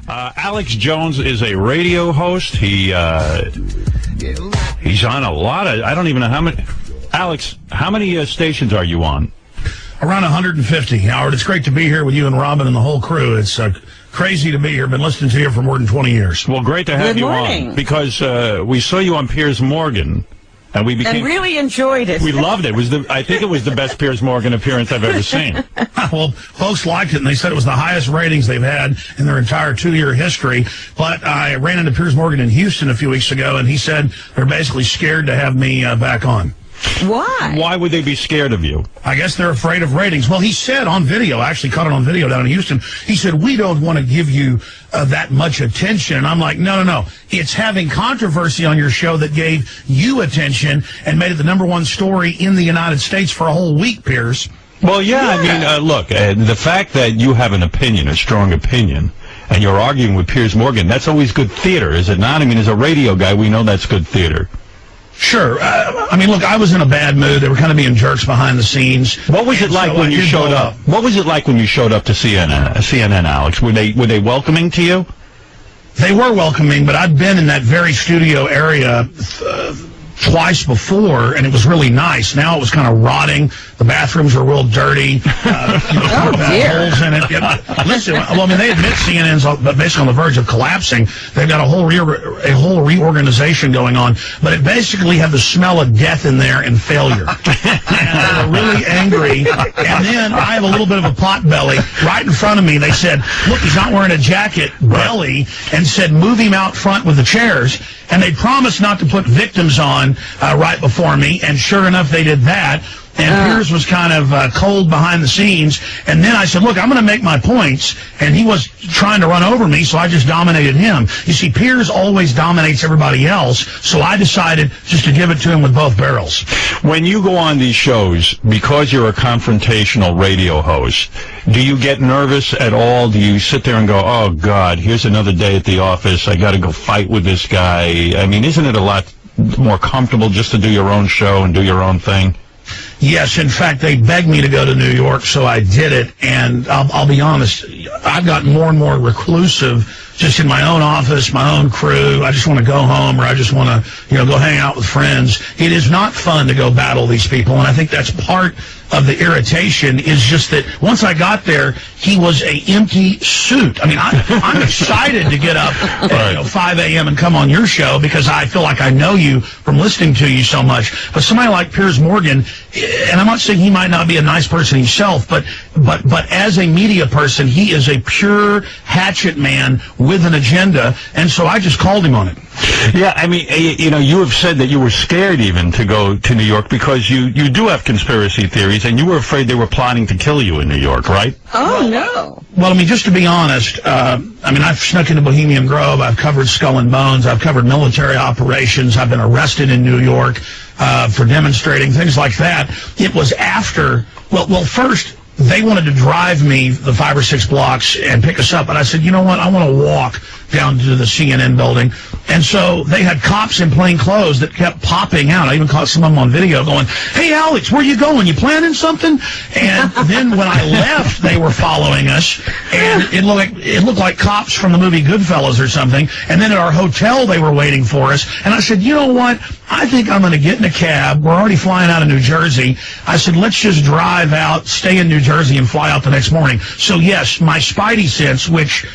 Alex Jones is a radio host. He's on a lot of, I don't even know how many. Alex, how many stations are you on? Around 150, Howard. It's great to be here with you and Robin and the whole crew. It's crazy to be here. Been listening to you for more than 20 years. Well, great to have you on, because we saw you on Piers Morgan. And we really enjoyed it. We loved it. I think it was the best Piers Morgan appearance I've ever seen. Well, folks liked it, and they said it was the highest ratings they've had in their entire 2-year history. But I ran into Piers Morgan in Houston a few weeks ago, and he said they're basically scared to have me back on. Why? Why would they be scared of you? I guess they're afraid of ratings. Well, he said on video, I actually caught it on video down in Houston, he said, we don't want to give you that much attention. And I'm like, no. It's having controversy on your show that gave you attention and made it the #1 story in the United States for a whole week, Piers. Well, yeah. I mean, look, the fact that you have an opinion, a strong opinion, and you're arguing with Piers Morgan, that's always good theater, is it not? I mean, as a radio guy, we know that's good theater. Sure. I mean, look, I was in a bad mood. They were kind of being jerks behind the scenes. What was it like when you showed up? What was it like when you showed up to CNN, Alex? Were they welcoming to you? They were welcoming, but I'd been in that very studio area twice before, and it was really nice. Now it was kind of rotting. The bathrooms were real dirty. Holes in it. Listen, well, I mean, they admit CNN's basically on the verge of collapsing. They've got a whole reorganization going on, but it basically had the smell of death in there and failure. And they were really angry. And then I have a little bit of a pot belly. Right in front of me, they said, look, he's not wearing a jacket, belly, and said, move him out front with the chairs. And they promised not to put victims on right before me, and sure enough, they did that. And Piers was kind of cold behind the scenes. And then I said, look, I'm going to make my points. And he was trying to run over me, so I just dominated him. You see, Piers always dominates everybody else, so I decided just to give it to him with both barrels. When you go on these shows, because you're a confrontational radio host, do you get nervous at all? Do you sit there and go, oh, God, here's another day at the office. I got to go fight with this guy. I mean, isn't it a lot more comfortable just to do your own show and do your own thing? Yes, in fact, they begged me to go to New York, so I did it. And I'll be honest, I've gotten more and more reclusive just in my own office, my own crew. I just want to go home, or I just want to, go hang out with friends. It is not fun to go battle these people, and I think that's part of the irritation, is just that once I got there, he was a empty suit. I mean, I'm excited to get up at 5 a.m. and come on your show, because I feel like I know you from listening to you so much. But somebody like Piers Morgan, and I'm not saying he might not be a nice person himself, but as a media person, he is a pure hatchet man with an agenda, and so I just called him on it. Yeah, I mean, you have said that you were scared even to go to New York because you do have conspiracy theories, and you were afraid they were plotting to kill you in New York, right? Oh, no. Well, I mean, just to be honest, I've snuck into Bohemian Grove, I've covered Skull and Bones, I've covered military operations, I've been arrested in New York for demonstrating, things like that. It was after, well, first, they wanted to drive me the 5 or 6 blocks and pick us up. And I said, you know what? I want to walk down to the CNN building. And so they had cops in plain clothes that kept popping out. I even caught some of them on video going, hey, Alex, where you going? You planning something? And then when I left, they were following us. And it looked like cops from the movie Goodfellas or something. And then at our hotel, they were waiting for us. And I said, you know what? I think I'm going to get in a cab. We're already flying out of New Jersey. I said, let's just drive out, stay in New Jersey, and fly out the next morning. So, yes, my spidey sense, which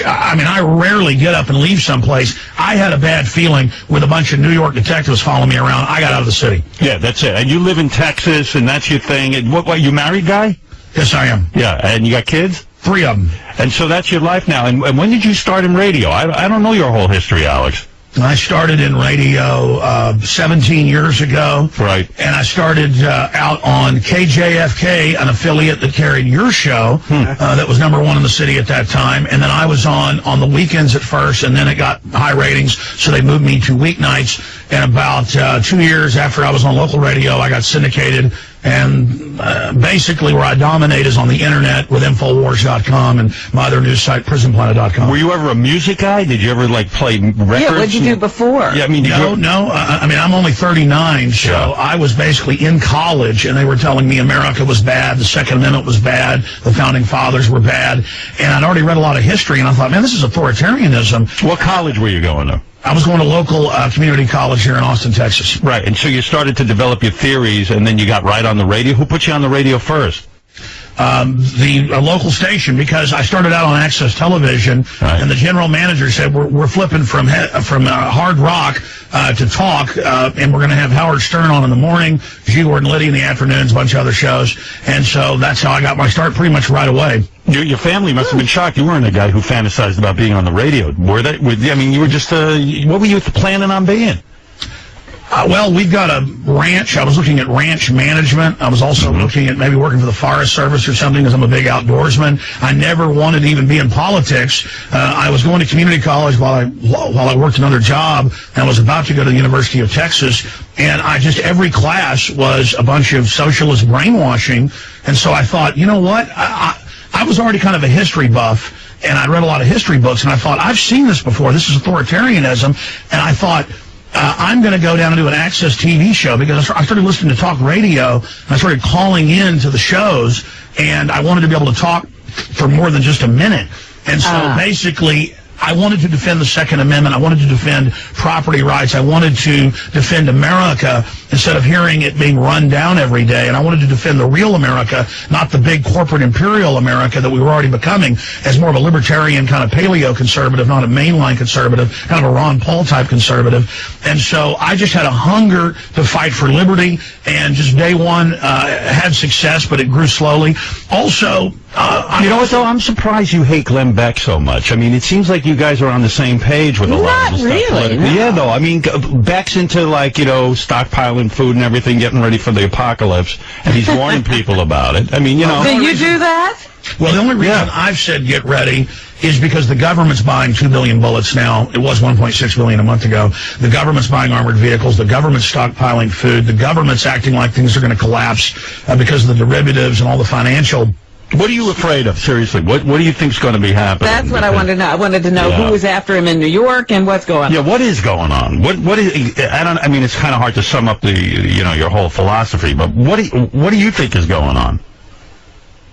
I rarely get up and leave someplace. I had a bad feeling with a bunch of New York detectives following me around. I got out of the city. Yeah, that's it. And you live in Texas, and that's your thing. And what, you married guy? Yes, I am. Yeah, and you got kids? 3 of them. And so that's your life now. And when did you start in radio? I don't know your whole history, Alex. I started in radio 17 years ago. Right. And I started out on KJFK, an affiliate that carried your show, that was #1 in the city at that time. And then I was on the weekends at first, and then it got high ratings, so they moved me to weeknights. And about 2 years after I was on local radio, I got syndicated. And basically where I dominate is on the internet with Infowars.com and my other news site, PrisonPlanet.com. Were you ever a music guy? Did you ever play records? Yeah, what'd you do before? Yeah, I mean, No. I mean, I'm only 39, so Yeah. I was basically in college, and they were telling me America was bad, the Second Amendment was bad, the Founding Fathers were bad, and I'd already read a lot of history, and I thought, man, this is authoritarianism. What college were you going to? I was going to local community college here in Austin, Texas. Right, and so you started to develop your theories, and then you got right on the radio. Who put you on the radio first? The local station, because I started out on Access Television, Right. and the general manager said, we're flipping from hard rock to talk, and we're going to have Howard Stern on in the morning, G. Gordon Liddy in the afternoons, a bunch of other shows, and so that's how I got my start pretty much right away. Your family must have been shocked. You weren't a guy who fantasized about being on the radio, were they? I mean, you were just, what were you planning on being? Well, we've got a ranch. I was looking at ranch management. I was also looking at maybe working for the Forest Service or something, because I'm a big outdoorsman. I never wanted to even be in politics. I was going to community college while I worked another job, and I was about to go to the University of Texas, and every class was a bunch of socialist brainwashing, and so I thought, you know what? I was already kind of a history buff, and I read a lot of history books, and I thought, I've seen this before. This is authoritarianism, and I thought, I'm going to go down and do an Access TV show, because I started listening to talk radio, and I started calling in to the shows, and I wanted to be able to talk for more than just a minute. And so basically, I wanted to defend the Second Amendment. I wanted to defend property rights. I wanted to defend America instead of hearing it being run down every day. And I wanted to defend the real America, not the big corporate imperial America that we were already becoming, as more of a libertarian kind of paleo conservative, not a mainline conservative, kind of a Ron Paul type conservative. And so I just had a hunger to fight for liberty, and just day one had success, but it grew slowly. Also, you know what, though? I'm surprised you hate Glenn Beck so much. I mean, it seems like you guys are on the same page with a lot of the stuff. Not really, politically. no. Yeah, though. I mean, Beck's into, stockpiling food and everything, getting ready for the apocalypse, and he's warning people about it. I mean, Did you do that? Well, the only reason I've said get ready is because the government's buying 2 billion bullets now. It was 1.6 billion a month ago. The government's buying armored vehicles. The government's stockpiling food. The government's acting like things are going to collapse because of the derivatives and all the financial. What are you afraid of? Seriously, what do you think's going to be happening? That's what I wanted to know. I wanted to know who was after him in New York and what's going on. Yeah, what is going on? What is? I mean, it's kind of hard to sum up your whole philosophy, but what do you think is going on?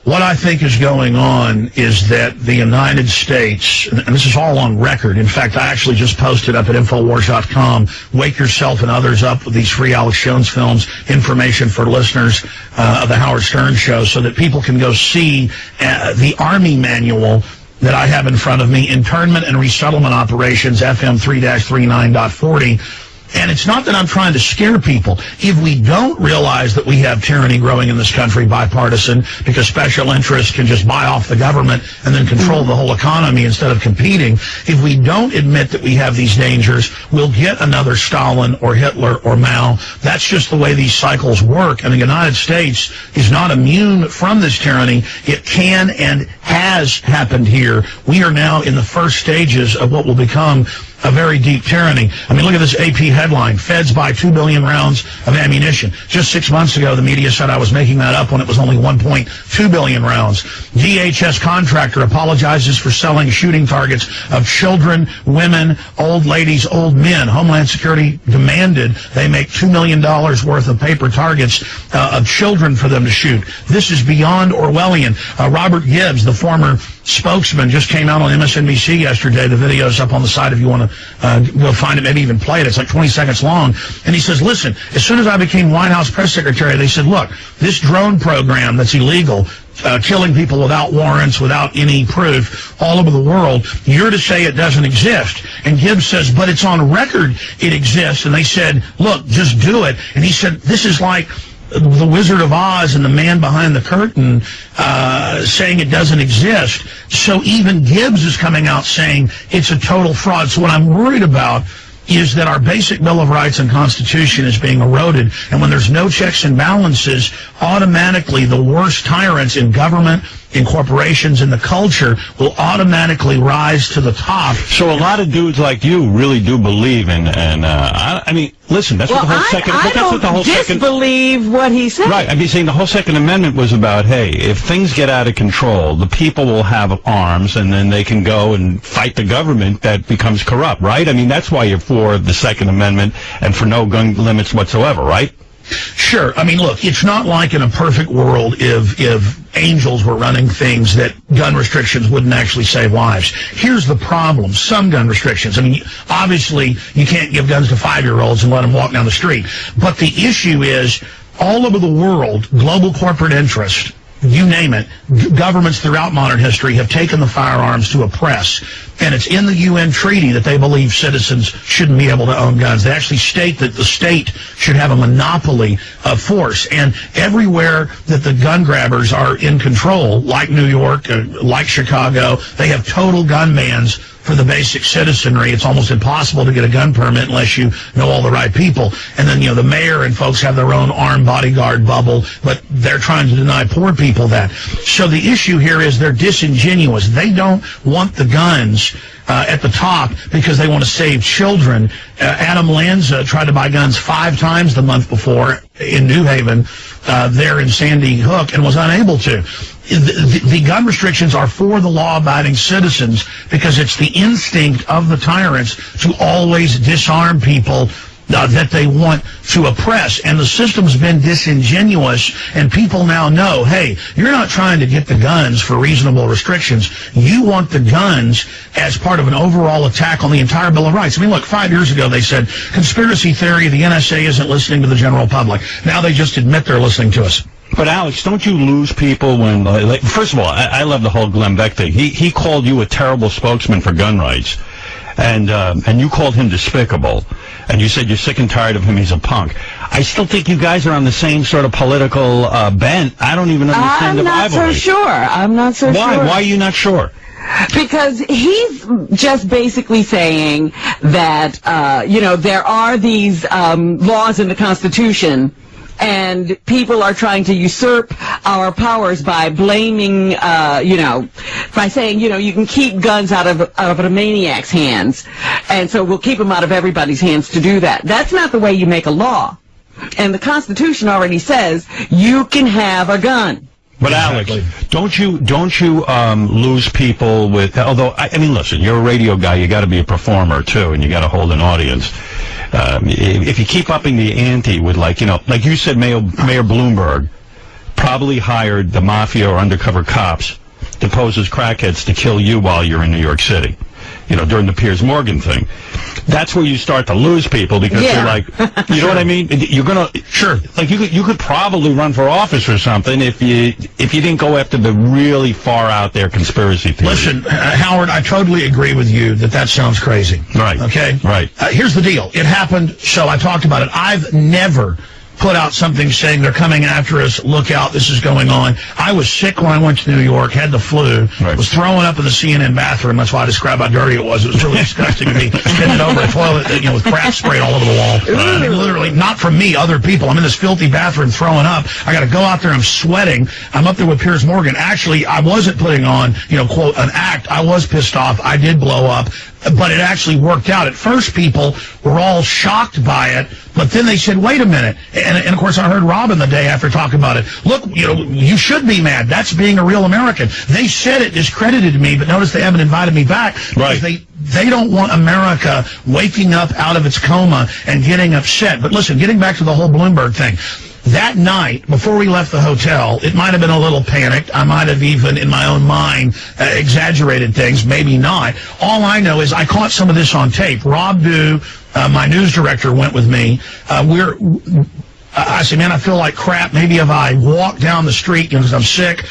What I think is going on is that the United States, and this is all on record. In fact, I actually just posted up at Infowars.com, wake yourself and others up with these free Alex Jones films, information for listeners of the Howard Stern Show, so that people can go see the Army manual that I have in front of me, Internment and Resettlement Operations, FM 3-39.40. And it's not that I'm trying to scare people. If we don't realize that we have tyranny growing in this country, bipartisan, because special interests can just buy off the government and then control the whole economy instead of competing, if we don't admit that we have these dangers, we'll get another Stalin or Hitler or Mao. That's just the way these cycles work. And the United States is not immune from this tyranny. It can and has happened here. We are now in the first stages of what will become a very deep tyranny. I mean, look at this AP headline. Feds buy 2 billion rounds of ammunition. Just 6 months ago, the media said I was making that up when it was only 1.2 billion rounds. DHS contractor apologizes for selling shooting targets of children, women, old ladies, old men. Homeland Security demanded they make $2 million worth of paper targets of children for them to shoot. This is beyond Orwellian. Robert Gibbs, the former spokesman, just came out on MSNBC yesterday. The video's up on the site if you want to go find it, maybe even play it. It's like 20 seconds long. And he says, listen, as soon as I became White House press secretary, they said, look, this drone program that's illegal, killing people without warrants, without any proof, all over the world, you're to say it doesn't exist. And Gibbs says, but it's on record it exists. And they said, look, just do it. And he said, this is like the Wizard of Oz and the man behind the curtain saying it doesn't exist. So even Gibbs is coming out saying it's a total fraud. So what I'm worried about is that our basic Bill of Rights and Constitution is being eroded. And when there's no checks and balances, automatically the worst tyrants in government, in corporations, in the culture will automatically rise to the top. So a lot of dudes like you really do believe in, and I mean, Listen, that's Well, what the whole second. I But that's what the whole don't second. disbelieve what he said. Right, I'd be saying the whole Second Amendment was about, hey, if things get out of control, the people will have arms, and then they can go and fight the government that becomes corrupt, right? I mean, that's why you're for the Second Amendment and for no gun limits whatsoever, right? Sure. I mean, look, it's not like in a perfect world if angels were running things that gun restrictions wouldn't actually save lives. Here's the problem. Some gun restrictions. I mean, obviously, you can't give guns to 5-year-olds and let them walk down the street. But the issue is, all over the world, global corporate interest, you name it, governments throughout modern history have taken the firearms to oppress. And it's in the UN treaty that they believe citizens shouldn't be able to own guns. They actually state that the state should have a monopoly of force. And everywhere that the gun grabbers are in control, like New York, like Chicago, they have total gun bans for the basic citizenry. It's almost impossible to get a gun permit unless you know all the right people. And then, the mayor and folks have their own armed bodyguard bubble, but they're trying to deny poor people that. So the issue here is they're disingenuous. They don't want the guns at the top because they want to save children. Adam Lanza tried to buy guns 5 times the month before in New Haven, there in Sandy Hook, and was unable to. The gun restrictions are for the law-abiding citizens because it's the instinct of the tyrants to always disarm people that they want to oppress. And the system's been disingenuous, and people now know, hey, you're not trying to get the guns for reasonable restrictions. You want the guns as part of an overall attack on the entire Bill of Rights. I mean, look, 5 years ago they said, conspiracy theory, the NSA isn't listening to the general public. Now they just admit they're listening to us. But Alex, don't you lose people when, first of all, I love the whole Glenn Beck thing. He called you a terrible spokesman for gun rights, and you called him despicable, and you said you're sick and tired of him, he's a punk. I still think you guys are on the same sort of political bent. I don't even understand the rivalry. I'm not so sure. Why? Why are you not sure? Because he's just basically saying that, there are these laws in the Constitution, and people are trying to usurp our powers by blaming, by saying, you can keep guns out of a maniac's hands, and so we'll keep them out of everybody's hands to do that. That's not the way you make a law. And the Constitution already says you can have a gun. But exactly. Alex, don't you lose people with? Although I mean, listen, you're a radio guy. You got to be a performer too, and you got to hold an audience. If you keep upping the ante with, like you said, Mayor Bloomberg probably hired the mafia or undercover cops to pose as crackheads to kill you while you're in New York City, during the Piers Morgan thing. That's where you start to lose people because you're like, you know what I mean? You're gonna like you could probably run for office or something if you didn't go after the really far out there conspiracy theories. Listen, Howard, I totally agree with you that sounds crazy. Right. Okay. Right. Here's the deal. It happened. So I talked about it. I've never put out something saying they're coming after us, look out, this is going on. I was sick when I went to New York, had the flu, was throwing up in the CNN bathroom. That's why I described how dirty it was. It was really disgusting to be spinning over a toilet, with crap sprayed all over the wall. Literally, not from me, other people. I'm in this filthy bathroom throwing up. I got to go out there, I'm sweating. I'm up there with Piers Morgan. Actually, I wasn't putting on, quote, an act. I was pissed off. I did blow up. But it actually worked out. At first, people were all shocked by it, but then they said, wait a minute. And of course, I heard Robin the day after talk about it. Look, you should be mad. That's being a real American. They said it discredited me, but notice they haven't invited me back because they don't want America waking up out of its coma and getting upset. But listen, getting back to the whole Bloomberg thing. That night, before we left the hotel, it might have been a little panicked. I might have even, in my own mind, exaggerated things. Maybe not. All I know is I caught some of this on tape. Rob Dew, my news director, went with me. I said, man, I feel like crap. Maybe if I walk down the street, because I'm sick,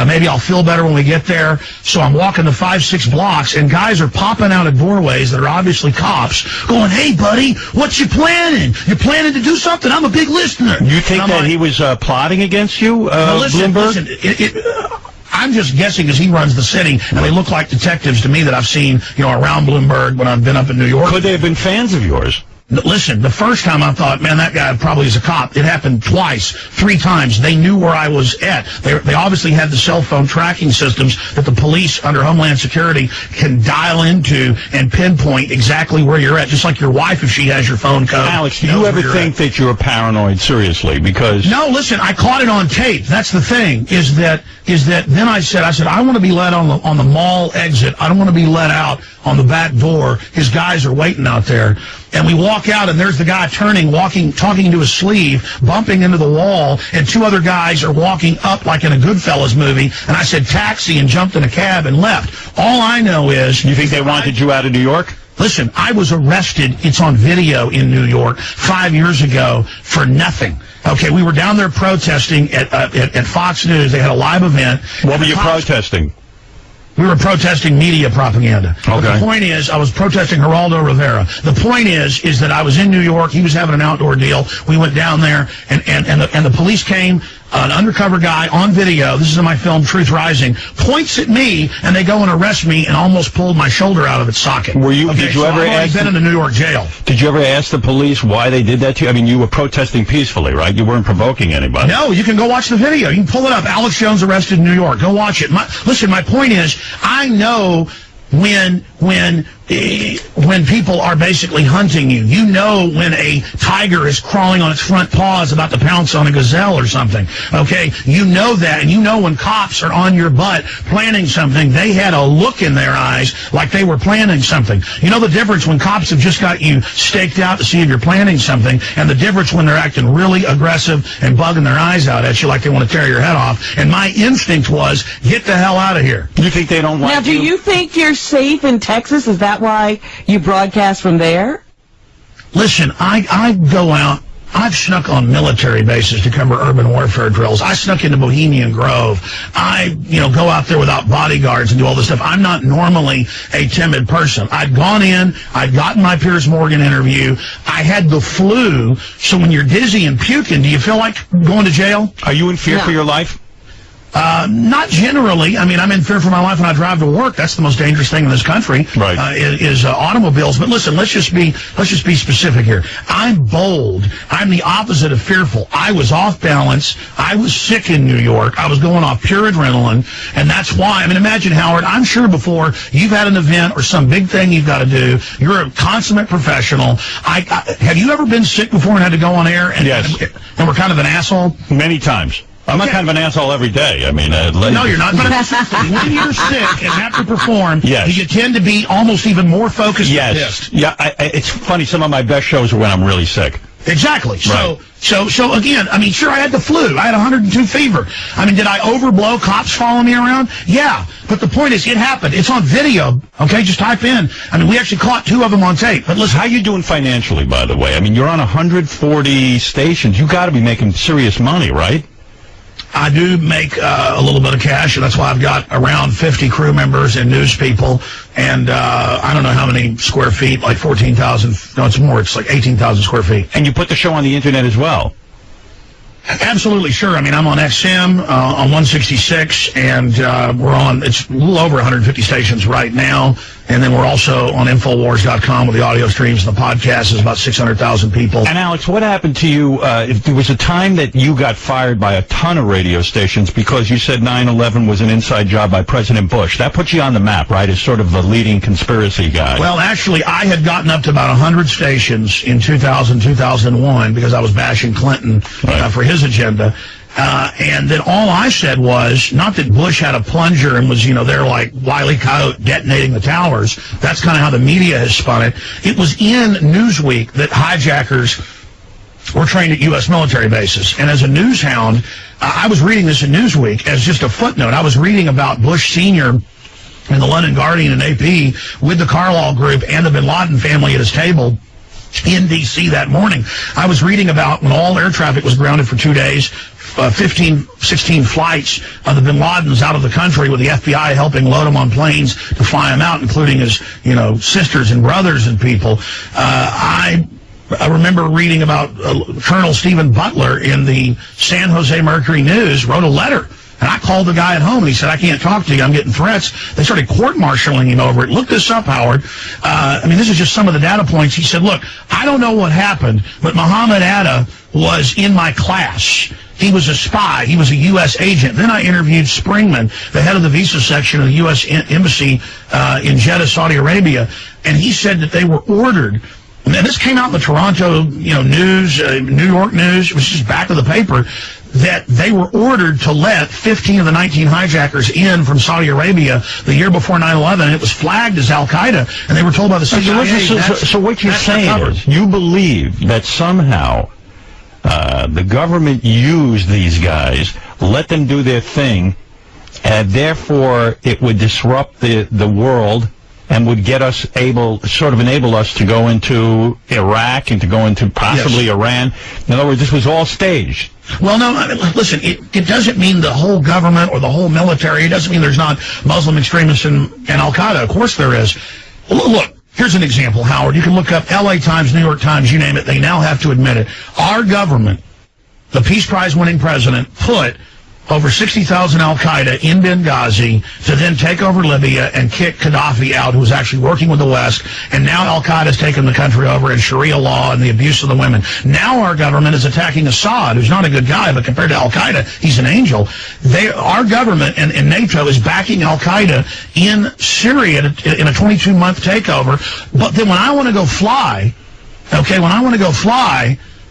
maybe I'll feel better when we get there. So I'm walking the 5-6 blocks, and guys are popping out of doorways that are obviously cops, going, hey, buddy, what you planning? You planning to do something? I'm a big listener. You think that he was plotting against you, Bloomberg? Listen, I'm just guessing because he runs the city, and they look like detectives to me that I've seen, around Bloomberg when I've been up in New York. Could they have been fans of yours? Listen, the first time I thought, man, that guy probably is a cop. It happened twice, 3 times. They knew where I was at. They obviously had the cell phone tracking systems that the police under Homeland Security can dial into and pinpoint exactly where you're at, just like your wife, if she has your phone code. Alex, do you ever think that you're paranoid, seriously? Because... No, listen, I caught it on tape. That's the thing, is that then I said, I want to be let on the mall exit. I don't want to be let out on the back door. His guys are waiting out there. And we walk out, and there's the guy turning, walking, talking into his sleeve, bumping into the wall, and 2 other guys are walking up like in a Goodfellas movie. And I said, taxi, and jumped in a cab and left. All I know is... You think they wanted you out of New York? Listen, I was arrested, it's on video in New York, 5 years ago for nothing. Okay, we were down there protesting at Fox News. They had a live event. What were you protesting? We were protesting media propaganda. Okay. But the point is, I was protesting Geraldo Rivera. The point is that I was in New York. He was having an outdoor deal. We went down there, and the police came. An undercover guy on video, this is in my film Truth Rising, points at me, and they go and arrest me and almost pulled my shoulder out of its socket. Did you ever I've been in a New York jail. Did you ever ask the police why they did that to you? I mean, you were protesting peacefully, right? You weren't provoking anybody. No, you can go watch the video. You can pull it up. Alex Jones arrested in New York. Go watch it. Listen, my point is, I know when people are basically hunting you. You know when a tiger is crawling on its front paws about to pounce on a gazelle or something, okay? You know that, and you know when cops are on your butt planning something, they had a look in their eyes like they were planning something. You know the difference when cops have just got you staked out to see if you're planning something, and the difference when they're acting really aggressive and bugging their eyes out at you like they want to tear your head off. And my instinct was, get the hell out of here. You think they don't want you? Now, do you think you're safe in Texas? Is that why you broadcast from there? Listen, I go out. I've snuck on military bases to cover urban warfare drills. I snuck into Bohemian Grove. I, go out there without bodyguards and do all this stuff. I'm not normally a timid person. I'd gone in. I'd gotten my Piers Morgan interview. I had the flu. So when you're dizzy and puking, do you feel like going to jail? Are you in fear for your life? Not generally. I mean, I'm in fear for my life when I drive to work. That's the most dangerous thing in this country, right? Is automobiles. But listen, let's just be specific here. I'm bold. I'm the opposite of fearful. I was off balance. I was sick in New York. I was going off pure adrenaline, and that's why. I mean, imagine, Howard. I'm sure before you've had an event or some big thing you've got to do. You're a consummate professional. Have you ever been sick before and had to go on air? Yes. And were kind of an asshole? Many times. I'm not kind of an asshole every day. I mean, no, you're not. But when you're sick and have to perform, yes, you tend to be almost even more focused. Yes. And pissed. Yeah. It's funny. Some of my best shows are when I'm really sick. Exactly. Right. So again, I mean, sure, I had the flu. I had 102 fever. I mean, did I overblow? Cops following me around? Yeah. But the point is, it happened. It's on video. Okay, just type in. I mean, we actually caught 2 of them on tape. But listen, how you doing financially, by the way? I mean, you're on 140 stations. You got to be making serious money, right? I do make a little bit of cash, and that's why I've got around 50 crew members and news people, and I don't know how many square feet, like 14,000. No, it's more. It's like 18,000 square feet. And you put the show on the internet as well? Absolutely, sure. I mean, I'm on XM, on 166, and it's a little over 150 stations right now. And then we're also on Infowars.com with the audio streams and the podcast. There's about 600,000 people. And Alex, what happened to you? If there was a time that you got fired by a ton of radio stations because you said 9/11 was an inside job by President Bush. That put you on the map, right, as sort of the leading conspiracy guy. Well, actually, I had gotten up to about 100 stations in 2000, 2001 because I was bashing Clinton for his agenda. And then all I said was, not that Bush had a plunger and was, there like Wile E. Coyote detonating the towers. That's kind of how the media has spun it. It was in Newsweek that hijackers were trained at U.S. military bases. And as a news hound, I was reading this in Newsweek as just a footnote. I was reading about Bush Sr. and the London Guardian and AP with the Carlyle Group and the bin Laden family at his table in D.C. that morning. I was reading about when all air traffic was grounded for 2 days, 15, 16 flights of the bin Ladens out of the country with the FBI helping load them on planes to fly them out, including his, sisters and brothers and people. I remember reading about Colonel Stephen Butler in the San Jose Mercury News wrote a letter And I called the guy at home, and he said, I can't talk to you. I'm getting threats. They started court-martialing him over it. Look this up, Howard. This is just some of the data points. He said, look, I don't know what happened, but Muhammad Atta was in my class. He was a spy. He was a U.S. agent. Then I interviewed Springman, the head of the visa section of the U.S. Embassy in Jeddah, Saudi Arabia, and he said that they were ordered. And this came out in the Toronto, news, New York news. It was just back of the paper that they were ordered to let 15 of the 19 hijackers in from Saudi Arabia the year before 9/11. It was flagged as Al-Qaeda, and they were told by the CIA. So what you're saying is you believe that somehow the government used these guys, let them do their thing, and therefore it would disrupt the world and would get us enable us to go into Iraq and to go into possibly Iran. In other words, this was all staged. Well, no, listen, it doesn't mean the whole government or the whole military. It doesn't mean there's not Muslim extremists and Al-Qaeda. Of course there is. Look, here's an example, Howard. You can look up L.A. Times, New York Times, you name it. They now have to admit it. Our government, the Peace Prize-winning president, put over 60,000 Al-Qaeda in Benghazi to then take over Libya and kick Gaddafi out, who was actually working with the West. And now Al-Qaeda's taken the country over in Sharia law and the abuse of the women. Now our government is attacking Assad, who's not a good guy, but compared to Al-Qaeda, he's an angel. Our government and NATO is backing Al-Qaeda in Syria in a 22-month takeover. But then when I want to go fly,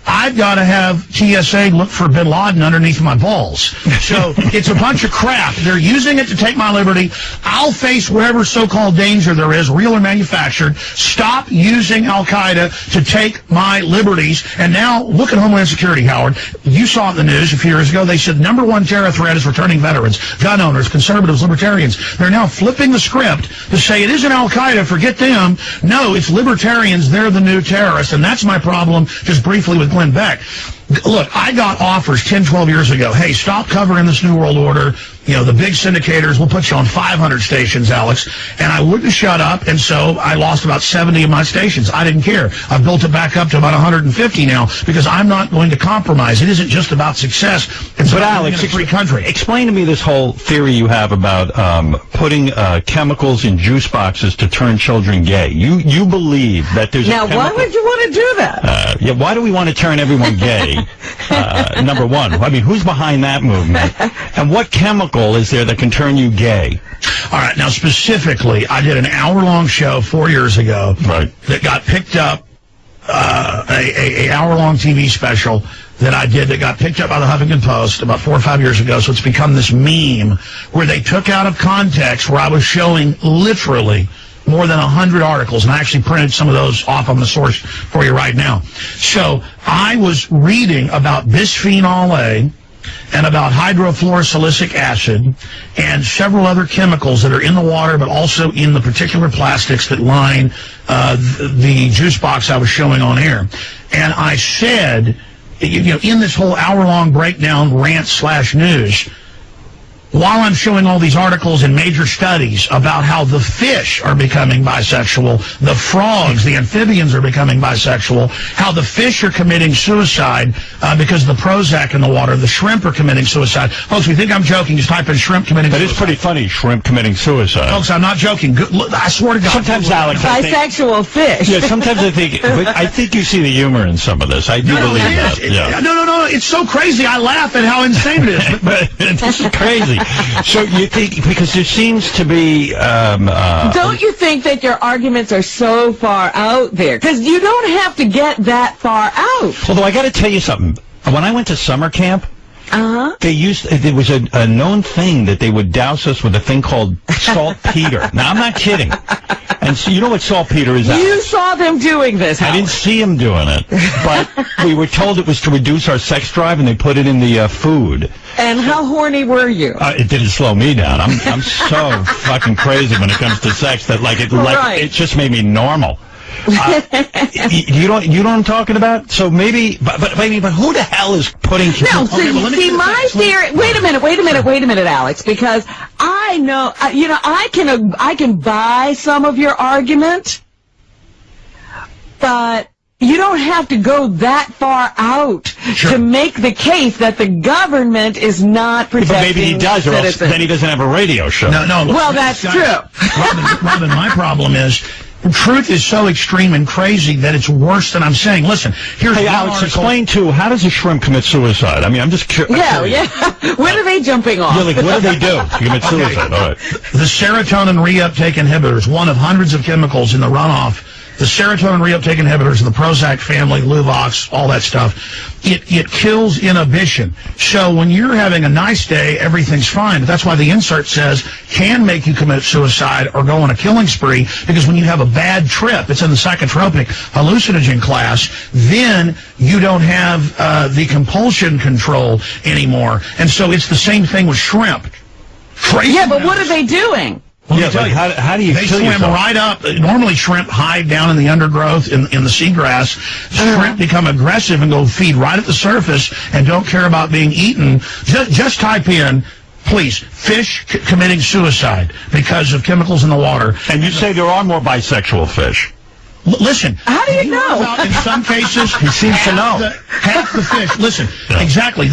I've got to have TSA look for bin Laden underneath my balls. So it's a bunch of crap. They're using it to take my liberty. I'll face whatever so-called danger there is, real or manufactured. Stop using Al-Qaeda to take my liberties. And now look at Homeland Security, Howard. You saw it in the news a few years ago. They said number one terror threat is returning veterans, gun owners, conservatives, libertarians. They're now flipping the script to say it isn't Al-Qaeda, forget them. No, it's libertarians. They're the new terrorists. And that's my problem, just briefly, with Glenn Beck. Look, I got offers 10, 12 years ago. Hey, stop covering this New World Order. The big syndicators will put you on 500 stations, Alex. And I wouldn't shut up, and so I lost about 70 of my stations. I didn't care. I've built it back up to about 150 now because I'm not going to compromise. It isn't just about success. It's about Alex, being in a free country. Explain to me this whole theory you have about putting chemicals in juice boxes to turn children gay. You believe that there's now, why would you want to do that? Why do we want to turn everyone gay? Number one. I mean, who's behind that movement? And what chemical is there that can turn you gay? All right. Now, specifically, I did an hour-long show 4 years ago that got picked up, a hour-long TV special that I did that got picked up by the Huffington Post about 4 or 5 years ago. So it's become this meme where they took out of context where I was showing literally more than 100 articles, and I actually printed some of those off on the source for you right now. So I was reading about bisphenol A and about hydrofluorosilicic acid and several other chemicals that are in the water, but also in the particular plastics that line the juice box I was showing on air. And I said, in this whole hour-long breakdown rant/news, while I'm showing all these articles and major studies about how the fish are becoming bisexual, the frogs, the amphibians are becoming bisexual, how the fish are committing suicide because of the Prozac in the water, the shrimp are committing suicide. Folks, we think I'm joking. Just type in shrimp committing suicide. That is pretty funny, shrimp committing suicide. Folks, I'm not joking. Look, I swear to God. Sometimes, Alex, bisexual fish. Yeah, sometimes I think you see the humor in some of this. I do believe that. No, it's so crazy. I laugh at how insane it is. But this is crazy. So you think, because there seems to be... don't you think that your arguments are so far out there? Because you don't have to get that far out. Although I got to tell you something. When I went to summer camp, there was a known thing that they would douse us with a thing called saltpeter. Now, I'm not kidding. And so you know what saltpeter is? You saw them doing this, Howard. I didn't see them doing it, but we were told it was to reduce our sex drive, and they put it in the food. And how horny were you? It didn't slow me down. I'm so fucking crazy when it comes to sex that it just made me normal. You know what I'm talking about? So maybe, but who the hell is putting? No, see, my theory. Wait a minute, Alex, because I know, I can buy some of your argument, but you don't have to go that far out to make the case that the government is not protecting But maybe he does, or else citizens. then he doesn't have a radio show. No. Well, that's true. Robin, my problem is truth is so extreme and crazy that it's worse than I'm saying. Listen, here's Hey, one Alex, article. explain, too, how does a shrimp commit suicide? I mean, I'm just curious. Yeah. When are they jumping off? Yeah, like, what do they do to commit suicide? All right. The serotonin reuptake inhibitors, one of hundreds of chemicals in the runoff, the serotonin reuptake inhibitors of the Prozac family, Luvox, all that stuff, it kills inhibition. So when you're having a nice day, everything's fine. But that's why the insert says can make you commit suicide or go on a killing spree, because when you have a bad trip, it's in the psychotropic hallucinogen class, then you don't have the compulsion control anymore. And so it's the same thing with shrimp. Crazy. Yeah, but what are they doing? Well, Yeah, let me tell but you, how do you they kill swim yourself? right up. Normally, shrimp hide down in the undergrowth in the seagrass. Shrimp become aggressive and go feed right at the surface and don't care about being eaten. Just type in, please, fish committing suicide because of chemicals in the water. And you say there are more bisexual fish. Listen. How do you know? About, in some cases, He seems to know. Half the fish. Listen, exactly.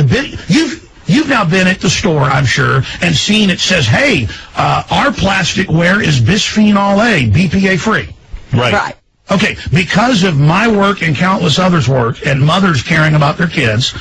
You've now been at the store, I'm sure, and seen it says, hey, our plasticware is bisphenol A, BPA free. Right. Okay, because of my work and countless others' work and mothers caring about their kids,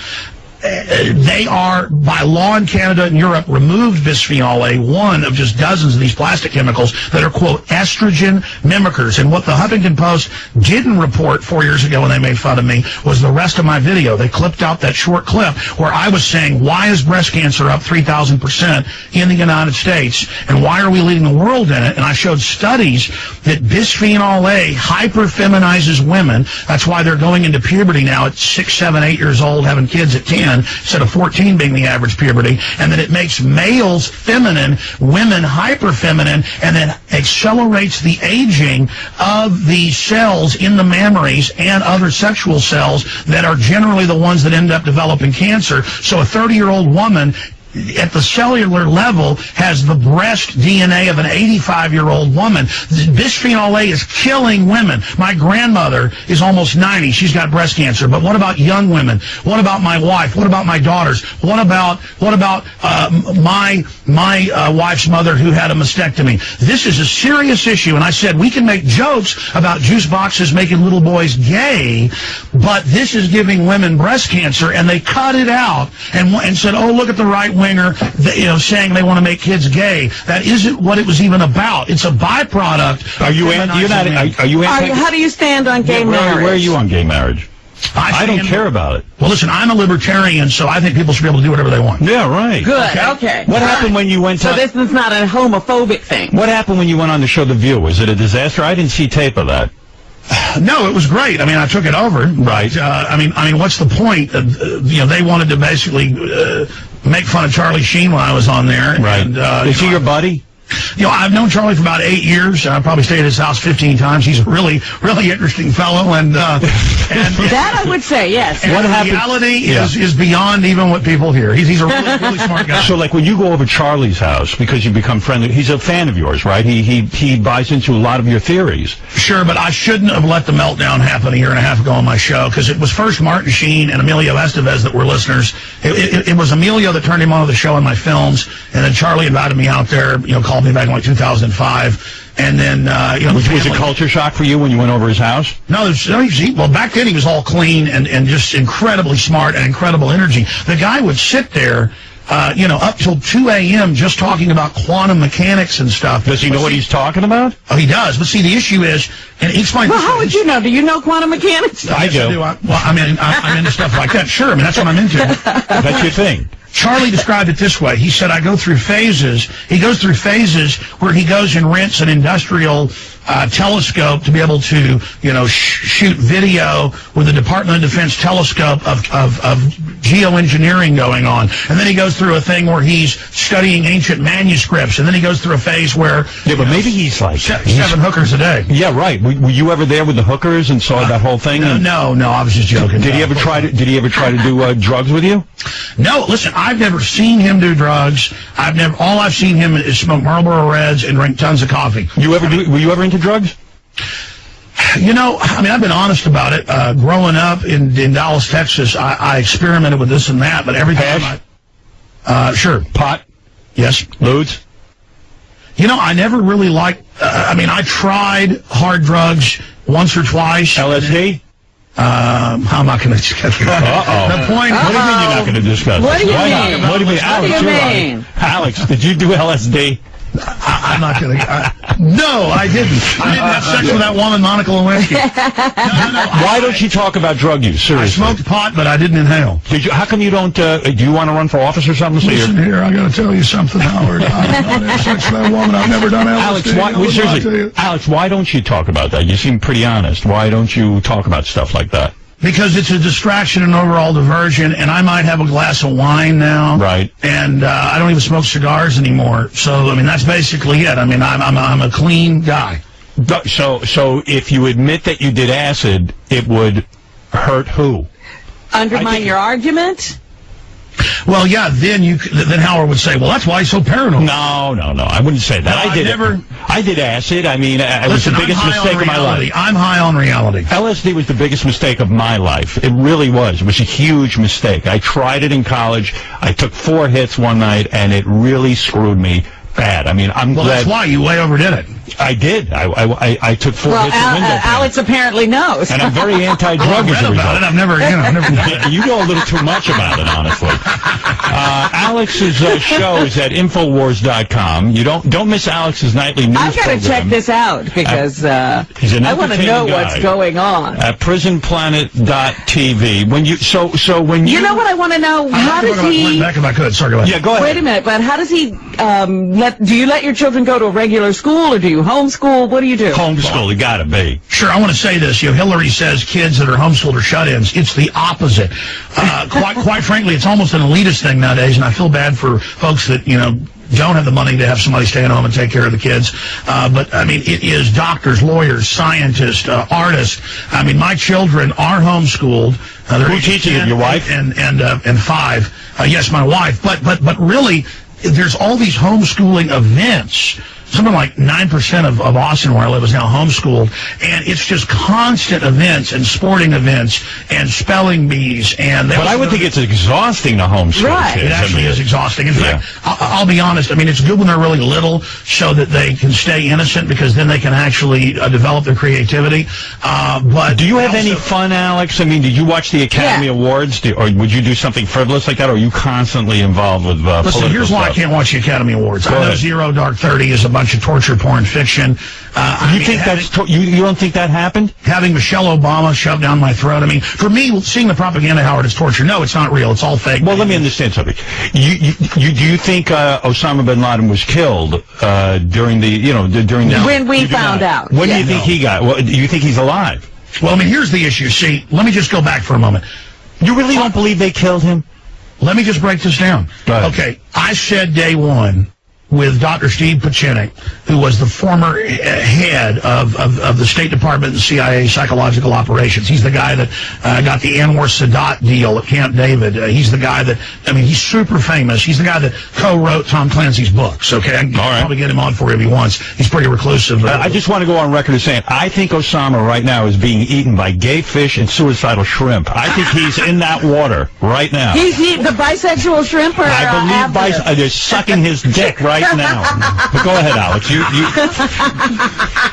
they are, by law in Canada and Europe, removed bisphenol A, one of just dozens of these plastic chemicals that are, quote, estrogen mimickers. And what the Huffington Post didn't report 4 years ago when they made fun of me was the rest of my video. They clipped out that short clip where I was saying, why is breast cancer up 3,000% in the United States? And why are we leading the world in it? And I showed studies that bisphenol A hyperfeminizes women. That's why they're going into puberty now at 6, 7, 8 years old, having kids at 10. Instead of 14 being the average puberty, and that it makes males feminine, women hyper-feminine, and then accelerates the aging of the cells in the mammaries and other sexual cells that are generally the ones that end up developing cancer. So a 30-year-old woman at the cellular level has the breast DNA of an 85-year-old woman. Bisphenol A is killing women. My grandmother is almost 90. She's got breast cancer. But what about young women? What about my wife? What about my daughters? What about my wife's mother who had a mastectomy? This is a serious issue. And I said, we can make jokes about juice boxes making little boys gay, but this is giving women breast cancer. And they cut it out and said, oh, look at the right winger, saying they want to make kids gay. That isn't what it was even about. It's a byproduct. Are you anti? How do you stand on gay marriage? Where are you on gay marriage? I don't care about it. Well, listen, I'm a libertarian, so I think people should be able to do whatever they want. Yeah, right. Good. Okay. What happened when you went to... So this is not a homophobic thing. What happened when you went on the show The View? Was it a disaster? I didn't see tape of that. No, it was great. I mean, I took it over. Right. I mean, what's the point? They wanted to basically make fun of Charlie Sheen when I was on there. Right. And, is he your buddy? I've known Charlie for about 8 years. I probably stayed at his house 15 times. He's a really, really interesting fellow. And that I would say, yes. And what happened? Reality is beyond even what people hear. He's a really, really smart guy. So, like, when you go over Charlie's house because you become friendly, he's a fan of yours, right? He buys into a lot of your theories. Sure, but I shouldn't have let the meltdown happen a year and a half ago on my show, because it was first Martin Sheen and Emilio Estevez that were listeners. It was Emilio that turned him on to the show in my films, and then Charlie invited me out there, called me back in like 2005. And then, was it culture shock for you when you went over his house? No, well, back then he was all clean and just incredibly smart and incredible energy. The guy would sit there, up till 2 a.m. just talking about quantum mechanics and stuff. Does he know what he's talking about? Oh, he does. But see, the issue is, and he explained. Well, how would you know? Do you know quantum mechanics? I do. I'm into stuff like that. Sure, I mean, that's what I'm into. That's your thing. Charlie described it this way. He said, I go through phases. He goes through phases where he goes and rents an industrial telescope to be able to, shoot video with the Department of Defense telescope of geoengineering going on. And then he goes through a thing where he's studying ancient manuscripts. And then he goes through a phase where... Yeah, but maybe he's like... 7 hookers a day. Yeah, right. Were you ever there with the hookers and saw that whole thing? No, I was just joking. Did he ever try to do drugs with you? No, listen, I've never seen him do drugs. All I've seen him is smoke Marlboro Reds and drink tons of coffee. Were you ever into drugs? You know, I mean, I've been honest about it. Growing up in Dallas, Texas, I experimented with this and that, but every time sure. Pot? Yes. Ludes? You know, I never really liked, I tried hard drugs once or twice. LSD? I'm not going to discuss that. The point What do you mean you're not going to discuss What do you mean? What do you mean? Alex, you're right. Alex, did you do LSD? I'm not going to. No, I didn't. I didn't have sex with that woman, Monica Lewinsky. No. Why don't you talk about drug use? Seriously. I smoked pot, but I didn't inhale. Did you? How come you don't? Do you want to run for office or something? Listen here, I got to tell you something, Howard. I've not had sex with that woman. I've never done LSD. Alex, why don't you talk about that? You seem pretty honest. Why don't you talk about stuff like that? Because it's a distraction and overall diversion, and I might have a glass of wine now. Right. And I don't even smoke cigars anymore. So, I mean, that's basically it. I mean, I'm a clean guy. So if you admit that you did acid, it would hurt who? Undermine your argument? Well, yeah, then Howard would say, well, that's why he's so paranoid. No, I wouldn't say that. No, I did acid. I mean, it was the biggest mistake of my life. I'm high on reality. LSD was the biggest mistake of my life. It really was. It was a huge mistake. I tried it in college. I took 4 hits one night, and it really screwed me bad. I mean, I'm glad. Well, that's why you way overdid it. I did. I took 4 hits of window pane. Alex apparently knows. And I'm very anti-drug as a result. I've never. You know a little too much about it, honestly. Alex's show is at Infowars.com. You don't miss Alex's nightly news I've got to check this out because I want to know what's going on. At prisonplanet.tv. When you you know what I want to know? How does he? Back if I could. Sorry, go ahead. Yeah, go ahead. Wait a minute, but how does he? Do you let your children go to a regular school, or do you homeschool? What do you do? Homeschool, you gotta be. Sure, I want to say this. Hillary says kids that are homeschooled are shut-ins. It's the opposite. Quite frankly, it's almost an elitist thing nowadays, and I feel bad for folks that, don't have the money to have somebody stay at home and take care of the kids. But, I mean, it is doctors, lawyers, scientists, artists. I mean, my children are homeschooled. Who teaches you, your wife? And 5. Yes, my wife. But really, there's all these homeschooling events. Something like 9% of Austin, where I live, is now homeschooled, and it's just constant events and sporting events and spelling bees. But I would think it's exhausting to homeschool kids. It actually is exhausting. In fact, I'll be honest. I mean, it's good when they're really little, so that they can stay innocent, because then they can actually develop their creativity. But do you have any fun, Alex? I mean, did you watch the Academy Awards, or would you do something frivolous like that, or are you constantly involved with political stuff? Listen, here's why I can't watch the Academy Awards. I know Zero Dark 30 is a bunch of torture porn fiction. You don't think that happened? Having Michelle Obama shoved down my throat. I mean, for me, seeing the propaganda, Howard, is torture. No, it's not real. It's all fake. Well, let me understand something. Do you think Osama bin Laden was killed during when we found out? When do you think he got? Well, do you think he's alive? Well, I mean, here's the issue. See, let me just go back for a moment. You really don't believe they killed him? Let me just break this down. Okay, I said day one with Dr. Steve Pachinik, who was the former head of the State Department and CIA psychological operations. He's the guy that got the Anwar Sadat deal at Camp David. He's the guy that, he's super famous. He's the guy that co-wrote Tom Clancy's books, okay? I can probably get him on for you if he wants. He's pretty reclusive. I just want to go on record as saying, I think Osama right now is being eaten by gay fish and suicidal shrimp. I think he's in that water right now. He's eating the bisexual shrimp, or I believe they're sucking his dick right now. But go ahead, Alex.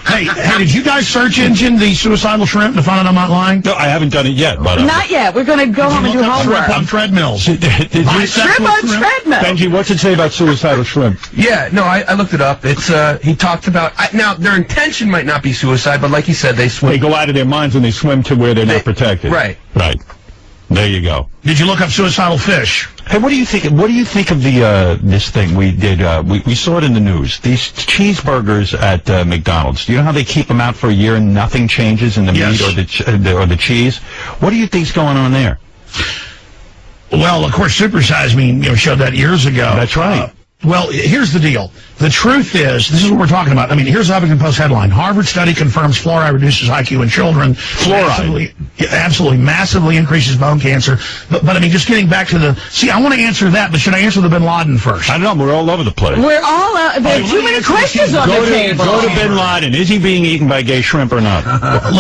Hey, did you guys search engine the suicidal shrimp to find out I'm not lying? No, I haven't done it yet. But not yet. We're going to go home and do homework. Shrimp on treadmills. Shrimp on treadmill. Benji, what's it say about suicidal shrimp? Yeah, no, I looked it up. It's he talked about now their intention might not be suicide, but like he said, they swim. They go out of their minds when they swim to where they're not protected. Right. There you go. Did you look up suicidal fish? Hey, what do you think? What do you think of the this thing we did? We saw it in the news. These cheeseburgers at McDonald's. Do you know how they keep them out for a year and nothing changes in the meat or the cheese? What do you think's going on there? Well, of course, Super Size Me showed that years ago. That's right. Well, here's the deal. The truth is, this is what we're talking about. I mean, here's the Huffington Post headline. Harvard study confirms fluoride reduces IQ in children. Fluoride. Absolutely, massively increases bone cancer. But I mean, just getting back to see, I want to answer that, but should I answer the Bin Laden first? I don't know. We're all over the place. We're all there are too many questions on the table. Go to Bin Laden. Is he being eaten by gay shrimp or not?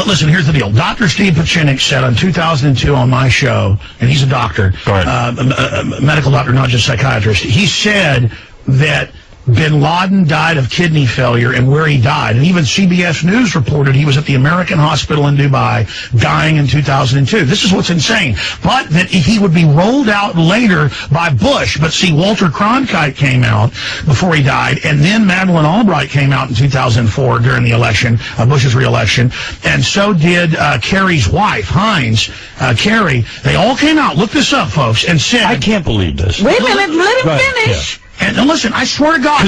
Listen, here's the deal. Dr. Steve Pachinik said in 2002 on my show, and he's a doctor, a medical doctor, not just psychiatrist. He said that Bin Laden died of kidney failure and where he died. And even CBS News reported he was at the American Hospital in Dubai dying in 2002. This is what's insane. But that he would be rolled out later by Bush. But see, Walter Cronkite came out before he died. And then Madeleine Albright came out in 2004 during the election, Bush's re-election. And so did Kerry's wife, Hines. Kerry. They all came out. Look this up, folks. And said... I can't believe this. Wait a minute. Let him finish. Yeah. And listen, I swear to God,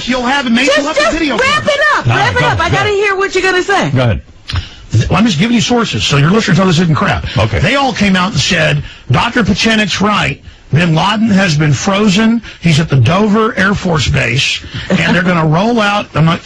you'll have it. Just video. Wrap it up. Wrap it up. I got to hear what you're going to say. Go ahead. Well, I'm just giving you sources, so your listeners know this isn't crap. Okay. They all came out and said, Dr. Pachinik's right. Bin Laden has been frozen. He's at the Dover Air Force Base, and they're going to roll out. I'm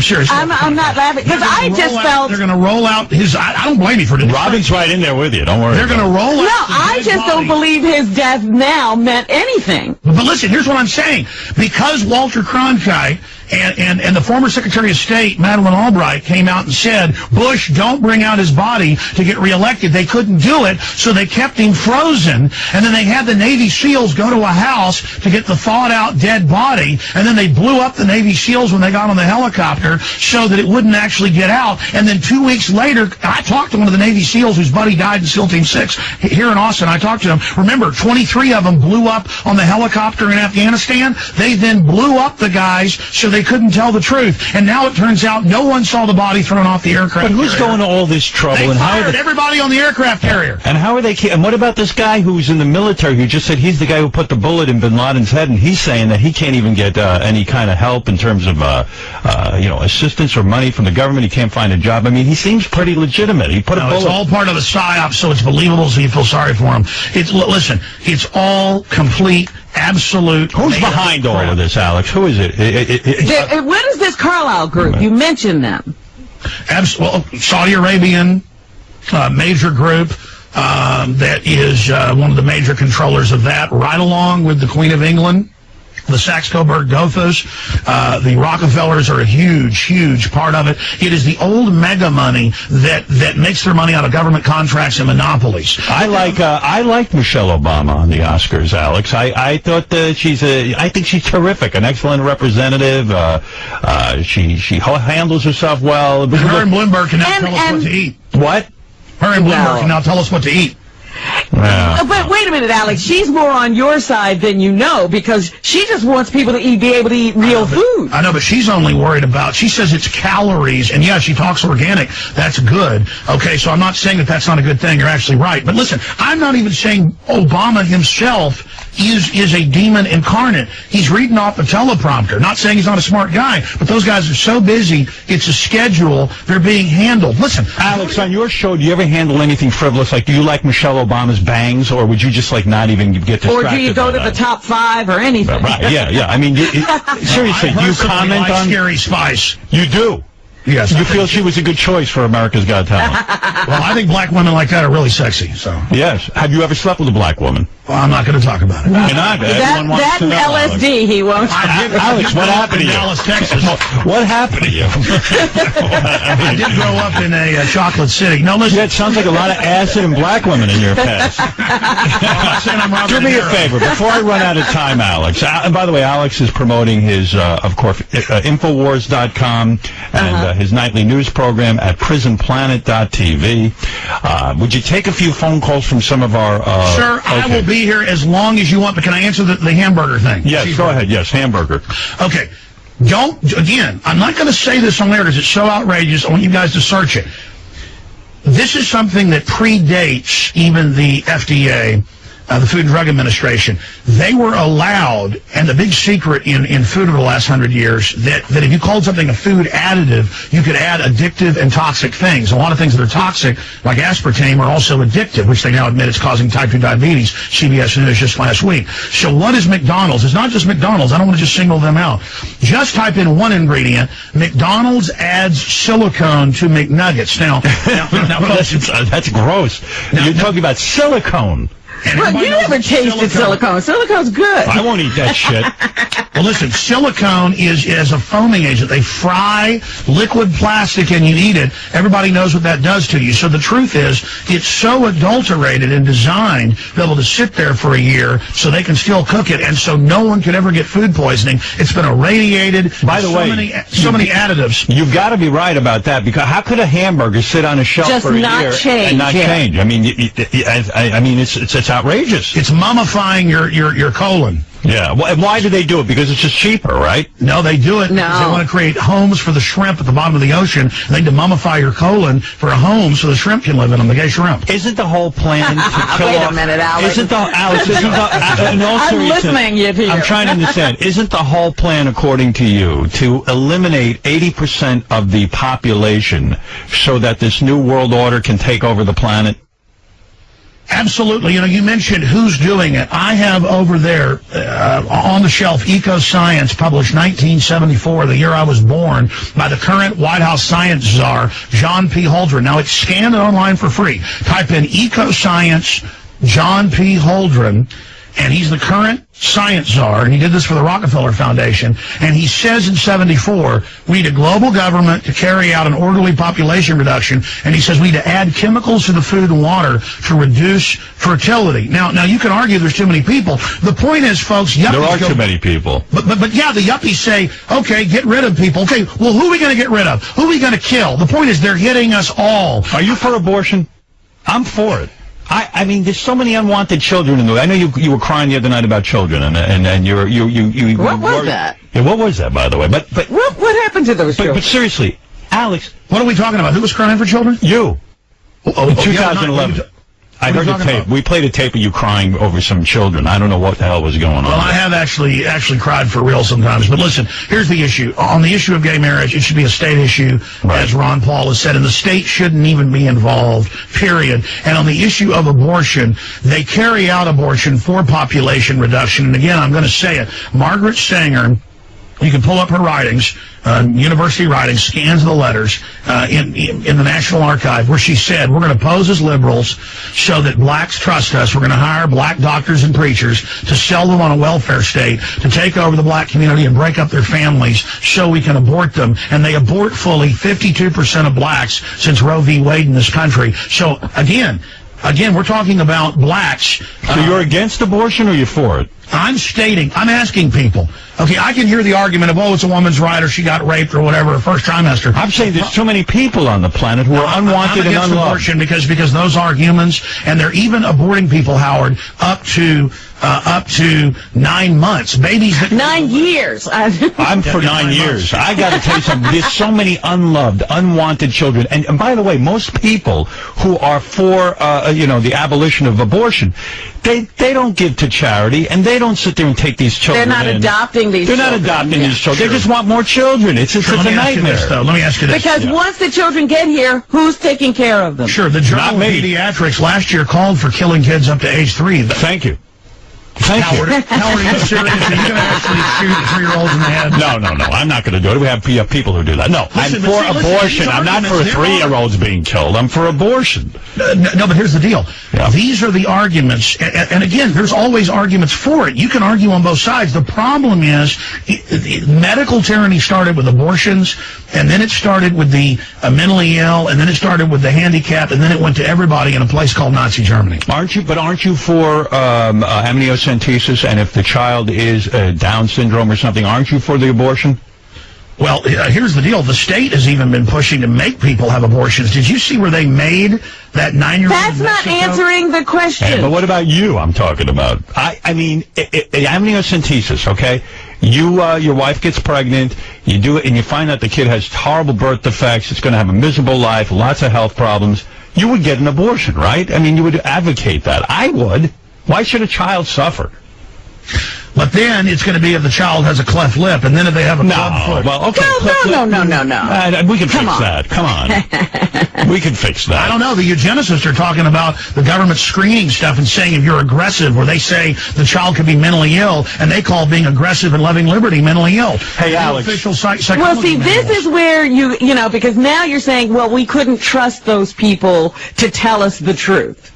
serious. I'm not laughing because I just felt they're going to roll out his. I don't blame you for this. Robin's right in there with you. Don't worry. They're going to roll out. No, I just don't believe his death now meant anything. But listen, here's what I'm saying. Because Walter Cronkite and the former Secretary of State, Madeleine Albright, came out and said, Bush, don't bring out his body to get reelected. They couldn't do it, so they kept him frozen. And then they had the Navy SEALs go to a house to get the thawed-out dead body, and then they blew up the Navy SEALs when they got on the helicopter so that it wouldn't actually get out. And then 2 weeks later, I talked to one of the Navy SEAls whose buddy died in SEAL Team 6 here in Austin. I talked to him. Remember, 23 of them blew up on the helicopter in Afghanistan. They then blew up the guys so they couldn't tell the truth. And now it turns out no one saw the body thrown off the aircraft But who's carrier. going to all this trouble? They and fired everybody on the aircraft carrier. And how are they? And what about this guy who's in the military who just said he's the guy who put the bullet in Bin Laden's head, and he's saying that he can't even get any kind of help in terms of assistance or money from the government. He can't find a job. I mean, he seems pretty legitimate. He put a bullet. It's all part of the psyop, so it's believable, so you feel sorry for him. Listen, it's all complete, absolute. Who's behind all of this, Alex? Who is it? What is this Carlyle group? You mentioned them. Well, Saudi Arabian major group that is one of the major controllers of that, right along with the Queen of England, the Saxe-Coburg-Gothas. The Rockefellers are a huge, huge part of it. It is the old mega money that makes their money out of government contracts and monopolies. I like Michelle Obama on the Oscars, Alex. I thought that I think she's terrific, an excellent representative. She handles herself well. Her and Bloomberg can now tell us what to eat. What? Her and Bloomberg can now tell us what to eat. But wait a minute, Alex. She's more on your side than you know, because she just wants people to be able to eat real food. I know, but she's only worried about, she says it's calories, and yeah, she talks organic. That's good. Okay, so I'm not saying that that's not a good thing. You're actually right. But listen, I'm not even saying Obama himself is a demon incarnate. He's reading off a teleprompter. Not saying he's not a smart guy, but those guys are so busy, it's a schedule, they're being handled. Listen, Alex, on your show, do you ever handle anything frivolous? Like, do you like Michelle Obama's bangs, or would you just like not even get distracted? Or do you go to the top 5 or anything? Right, yeah. I mean, seriously, do you comment on Scary Spice? You do. Yes. You feel she was a good choice for America's Got Talent? Well, I think black women like that are really sexy. So. Yes. Have you ever slept with a black woman? Well, I'm not going to talk about it. You're not. Everyone wants That to know, LSD, he won't. Alex, what happened to you? Dallas, Texas. What happened to you? I did grow up in a chocolate city. No, listen. Yeah, it sounds like a lot of acid and black women in your past. Do me a favor before I run out of time, Alex. And by the way, Alex is promoting his, of course, Infowars.com and his nightly news program at prisonplanet.tv. Would you take a few phone calls from some of our... Sure, I will be here as long as you want, but can I answer the hamburger thing? Yes, go ahead. Yes, hamburger. Okay. Again, I'm not going to say this on air because it's so outrageous. I want you guys to search it. This is something that predates even the FDA. the Food and Drug Administration, they were allowed, and the big secret in food over the last 100 years, that if you called something a food additive, you could add addictive and toxic things. A lot of things that are toxic, like aspartame, are also addictive, which they now admit it's causing type 2 diabetes. CBS News just last week. So what is McDonald's? It's not just McDonald's. I don't want to just single them out. Just type in one ingredient. McDonald's adds silicone to McNuggets. Now listen. That's gross. You're talking about silicone. Well, you never tasted silicone. Silicone's good. I won't eat that shit. Well, listen, silicone is a foaming agent. They fry liquid plastic and you eat it. Everybody knows what that does to you. So the truth is, it's so adulterated and designed to be able to sit there for a year so they can still cook it, and so no one could ever get food poisoning. It's been irradiated. By the way, so many additives. You've got to be right about that, because how could a hamburger sit on a shelf Just for a not year change, and not yeah. change? I mean, I mean, it's outrageous. It's mummifying your colon. Yeah. And why do they do it? Because it's just cheaper, right? No, they do it because they want to create homes for the shrimp at the bottom of the ocean. They need to mummify your colon for a home so the shrimp can live in them, the gay shrimp. Isn't the whole plan to kill Wait a off... minute, Alex. In all I'm seriousness, listening to you. I'm trying to understand. Isn't the whole plan, according to you, to eliminate 80% of the population so that this new world order can take over the planet? Absolutely. You mentioned who's doing it. I have over there on the shelf Eco-Science, published 1974, the year I was born, by the current White House science czar, John P. Holdren. Now, it's scanned online for free. Type in Eco-Science, John P. Holdren, and he's the current science czar, and he did this for the Rockefeller Foundation, and he says in 74, we need a global government to carry out an orderly population reduction, and he says we need to add chemicals to the food and water to reduce fertility. Now you can argue there's too many people. The point is, folks, yuppies There are too many people. But yeah, the yuppies say, okay, get rid of people. Okay, well, who are we going to get rid of? Who are we going to kill? The point is they're hitting us all. Are you for abortion? I'm for it. I mean, there's so many unwanted children in the way. I know you were crying the other night about children, and you What was that? Yeah, what was that, by the way? But What happened to those children? but seriously, Alex, What are we talking about? Who was crying for children? you in Yeah, 2011. I what are heard you the talking tape. about? We played a tape of you crying over some children. I don't know what the hell was going on. Well, I have actually cried for real sometimes. But listen, here's the issue. On the issue of gay marriage, it should be a state issue, as Ron Paul has said, and the state shouldn't even be involved, period. And on the issue of abortion, they carry out abortion for population reduction. And again, I'm going to say it. Margaret Sanger, you can pull up her writings, university writings, scans of the letters in the National Archive, where she said, we're going to pose as liberals so that blacks trust us. We're going to hire black doctors and preachers to sell them on a welfare state, to take over the black community and break up their families so we can abort them. And they abort fully 52% of blacks since Roe v. Wade in this country. So, again, we're talking about blacks. So you're against abortion, or you're for it? I'm asking people. Okay, I can hear the argument of, it's a woman's right, or she got raped, or whatever, first trimester. I'm saying there's too many people on the planet who are unwanted and I'm against unloved. abortion because those are humans, and they're even aborting people, Howard, up to 9 months. Babies that 9 years. I'm for 9 9 years. months. I got to tell you something. There's so many unloved, unwanted children. And by the way, most people who are for, the abolition of abortion, they don't give to charity, and they don't sit there and take these children They're not in. adopting these They're children. not adopting Yeah. these children. Sure. They just want more children. It's a Let me ask you nightmare. this, though. Let me ask you this. Because once the children get here, who's taking care of them? Sure, the Journal Not of me. Pediatrics last year called for killing kids up to age 3. Thank you. Thank Howard, you. Howard, are you serious? Are you going to actually shoot 3-year-olds in the head? No. I'm not going to do it. We have people who do that. No, Listen, I'm for but see, abortion. these I'm not for arguments, they're 3-year-olds being killed. I'm for abortion. No, but here's the deal. Yeah. These are the arguments, and again, there's always arguments for it. You can argue on both sides. The problem is, medical tyranny started with abortions, and then it started with the mentally ill, and then it started with the handicapped, and then it went to everybody in a place called Nazi Germany. Aren't you for amniocentesis? And if the child is Down syndrome or something, aren't you for the abortion? Well, here's the deal. The state has even been pushing to make people have abortions. Did you see where they made that 9-year-old That's in not Mexico? answering the question. Hey, but what about you? I'm talking about. I mean, amniocentesis. Okay, your wife gets pregnant. You do it, and you find out the kid has horrible birth defects. It's going to have a miserable life, lots of health problems. You would get an abortion, right? I mean, you would advocate that. I would. Why should a child suffer? But then it's going to be if the child has a cleft lip, and then if they have a club foot. Well, okay. No. We can fix that. Come on. We can fix that. I don't know. The eugenicists are talking about the government screening stuff and saying if you're aggressive, where they say the child could be mentally ill, and they call being aggressive and loving liberty mentally ill. Hey, Alex. Official psychology Well, see, manuals. this is where you know, because now you're saying, well, we couldn't trust those people to tell us the truth.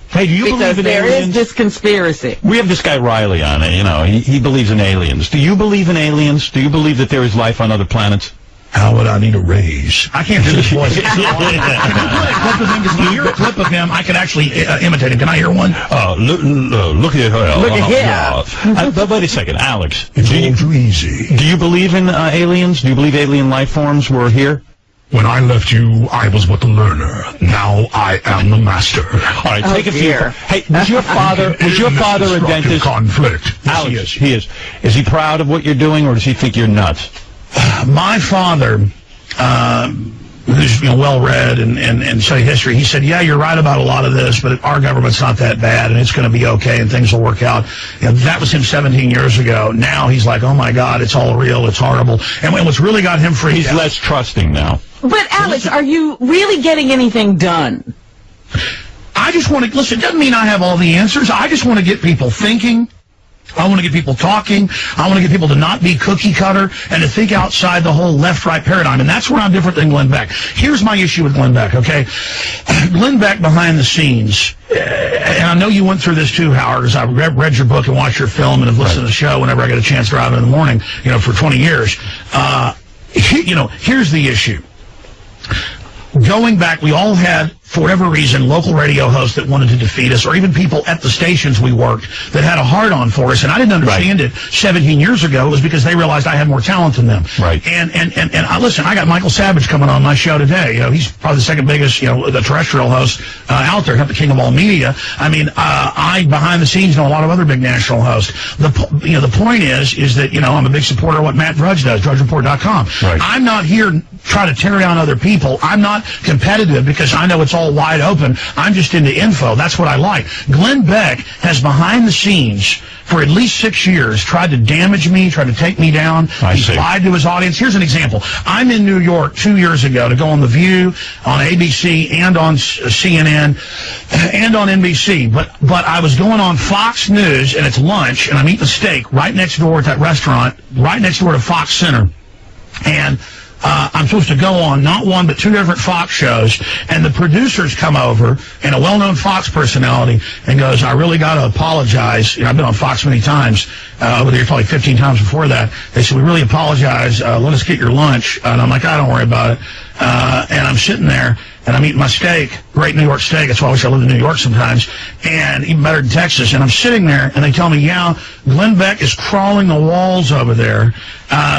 Hey, do you Because believe in there aliens? is this conspiracy. We have this guy Riley on it, you know, he believes in aliens. Do you believe in aliens? Do you believe that there is life on other planets? How would I need a raise? I can't do this voice. Can you play a clip of him? Because when you hear a clip of him, I could actually imitate him. Can I hear one? Look at her. Look at him. But wait a second, Alex. It's all too easy. Do you believe in aliens? Do you believe alien life forms were here? When I left you, I was but the learner. Now I am the master. All right, take a few. dear. Hey, was your father a dentist? Conflict. Yes, Alex, he is. Is he proud of what you're doing, or does he think you're nuts? My father, who's well-read and studied history, he said, yeah, you're right about a lot of this, but our government's not that bad, and it's going to be okay, and things will work out. That was him 17 years ago. Now he's like, oh, my God, it's all real, it's horrible. And what's really got him freaked out... He's less trusting now. But, Alex, are you really getting anything done? I just want to... Listen, it doesn't mean I have all the answers. I just want to get people thinking. I want to get people talking. I want to get people to not be cookie cutter and to think outside the whole left-right paradigm. And that's where I'm different than Glenn Beck. Here's my issue with Glenn Beck, okay? Glenn Beck behind the scenes, and I know you went through this too, Howard, as I read your book and watched your film and have listened to the show whenever I get a chance to drive in the morning, for 20 years. Here's the issue. Going back, we all had, for whatever reason, local radio hosts that wanted to defeat us, or even people at the stations we worked that had a hard-on for us, and I didn't understand it 17 years ago. It was because they realized I had more talent than them. Right. And listen, I got Michael Savage coming on my show today. He's probably the second biggest, the terrestrial host out there, not the king of all media. I mean, I, behind the scenes, know a lot of other big national hosts. The point is that, I'm a big supporter of what Matt Drudge does, DrudgeReport.com. Right. I'm not here trying to tear down other people. I'm not competitive because I know it's all wide open. I'm just into info. That's what I like. Glenn Beck has, behind the scenes, for at least 6 years, tried to damage me, tried to take me down. He's lied to his audience. Here's an example. I'm in New York 2 years ago to go on The View, on ABC, and on CNN, and on NBC. But I was going on Fox News, and it's lunch, and I'm eating a steak right next door at that restaurant, right next door to Fox Center. And I'm supposed to go on not one but two different Fox shows, and the producers come over, and a well-known Fox personality, and goes, I really got to apologize. I've been on Fox many times, over there probably 15 times before that. They said, we really apologize. Let us get your lunch. And I'm like, don't worry about it. And I'm sitting there, and I'm eating my steak, great New York steak. That's why I wish I lived in New York sometimes, and even better than Texas. And I'm sitting there, and they tell me, yeah, Glenn Beck is crawling the walls over there,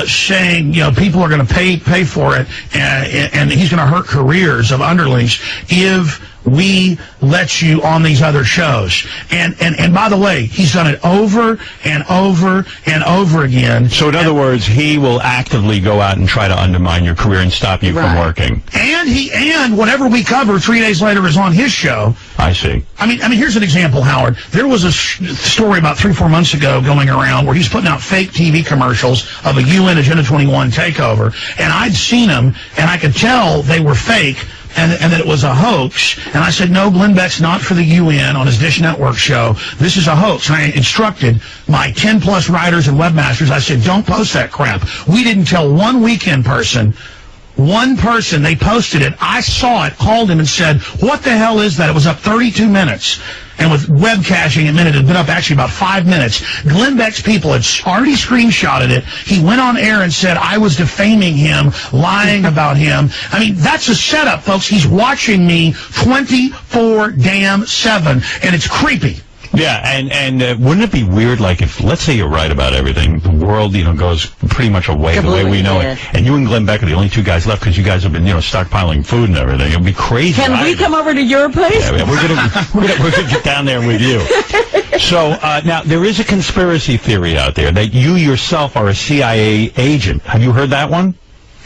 saying, people are going to pay for it, and he's going to hurt careers of underlings if we let you on these other shows. And by the way, he's done it over and over and over again. So in other words, he will actively go out and try to undermine your career and stop you from working. And whatever we cover 3 days later is on his show. I see. I mean, here's an example, Howard. There was a story about 3-4 months ago going around where he's putting out fake TV commercials of a UN Agenda 21 takeover, and I'd seen them, and I could tell they were fake, and that it was a hoax. And I said, no, Glenn Beck's not for the UN on his Dish Network show. This is a hoax. And I instructed my 10-plus writers and webmasters, I said, don't post that crap. We didn't tell one weekend person. One person, they posted it. I saw it, called him and said, what the hell is that? It was up 32 minutes. And with web caching, it meant it had been up actually about 5 minutes. Glenn Beck's people had already screenshotted it. He went on air and said, I was defaming him, lying about him. I mean, that's a setup, folks. He's watching me 24/7, and it's creepy. Yeah, and wouldn't it be weird, like, if, let's say you're right about everything, the world, goes pretty much away the way we know it, and you and Glenn Beck are the only two guys left because you guys have been, stockpiling food and everything. It would be crazy. Can we come over to your place? Yeah, we're gonna get down there with you. So, now, there is a conspiracy theory out there that you yourself are a CIA agent. Have you heard that one?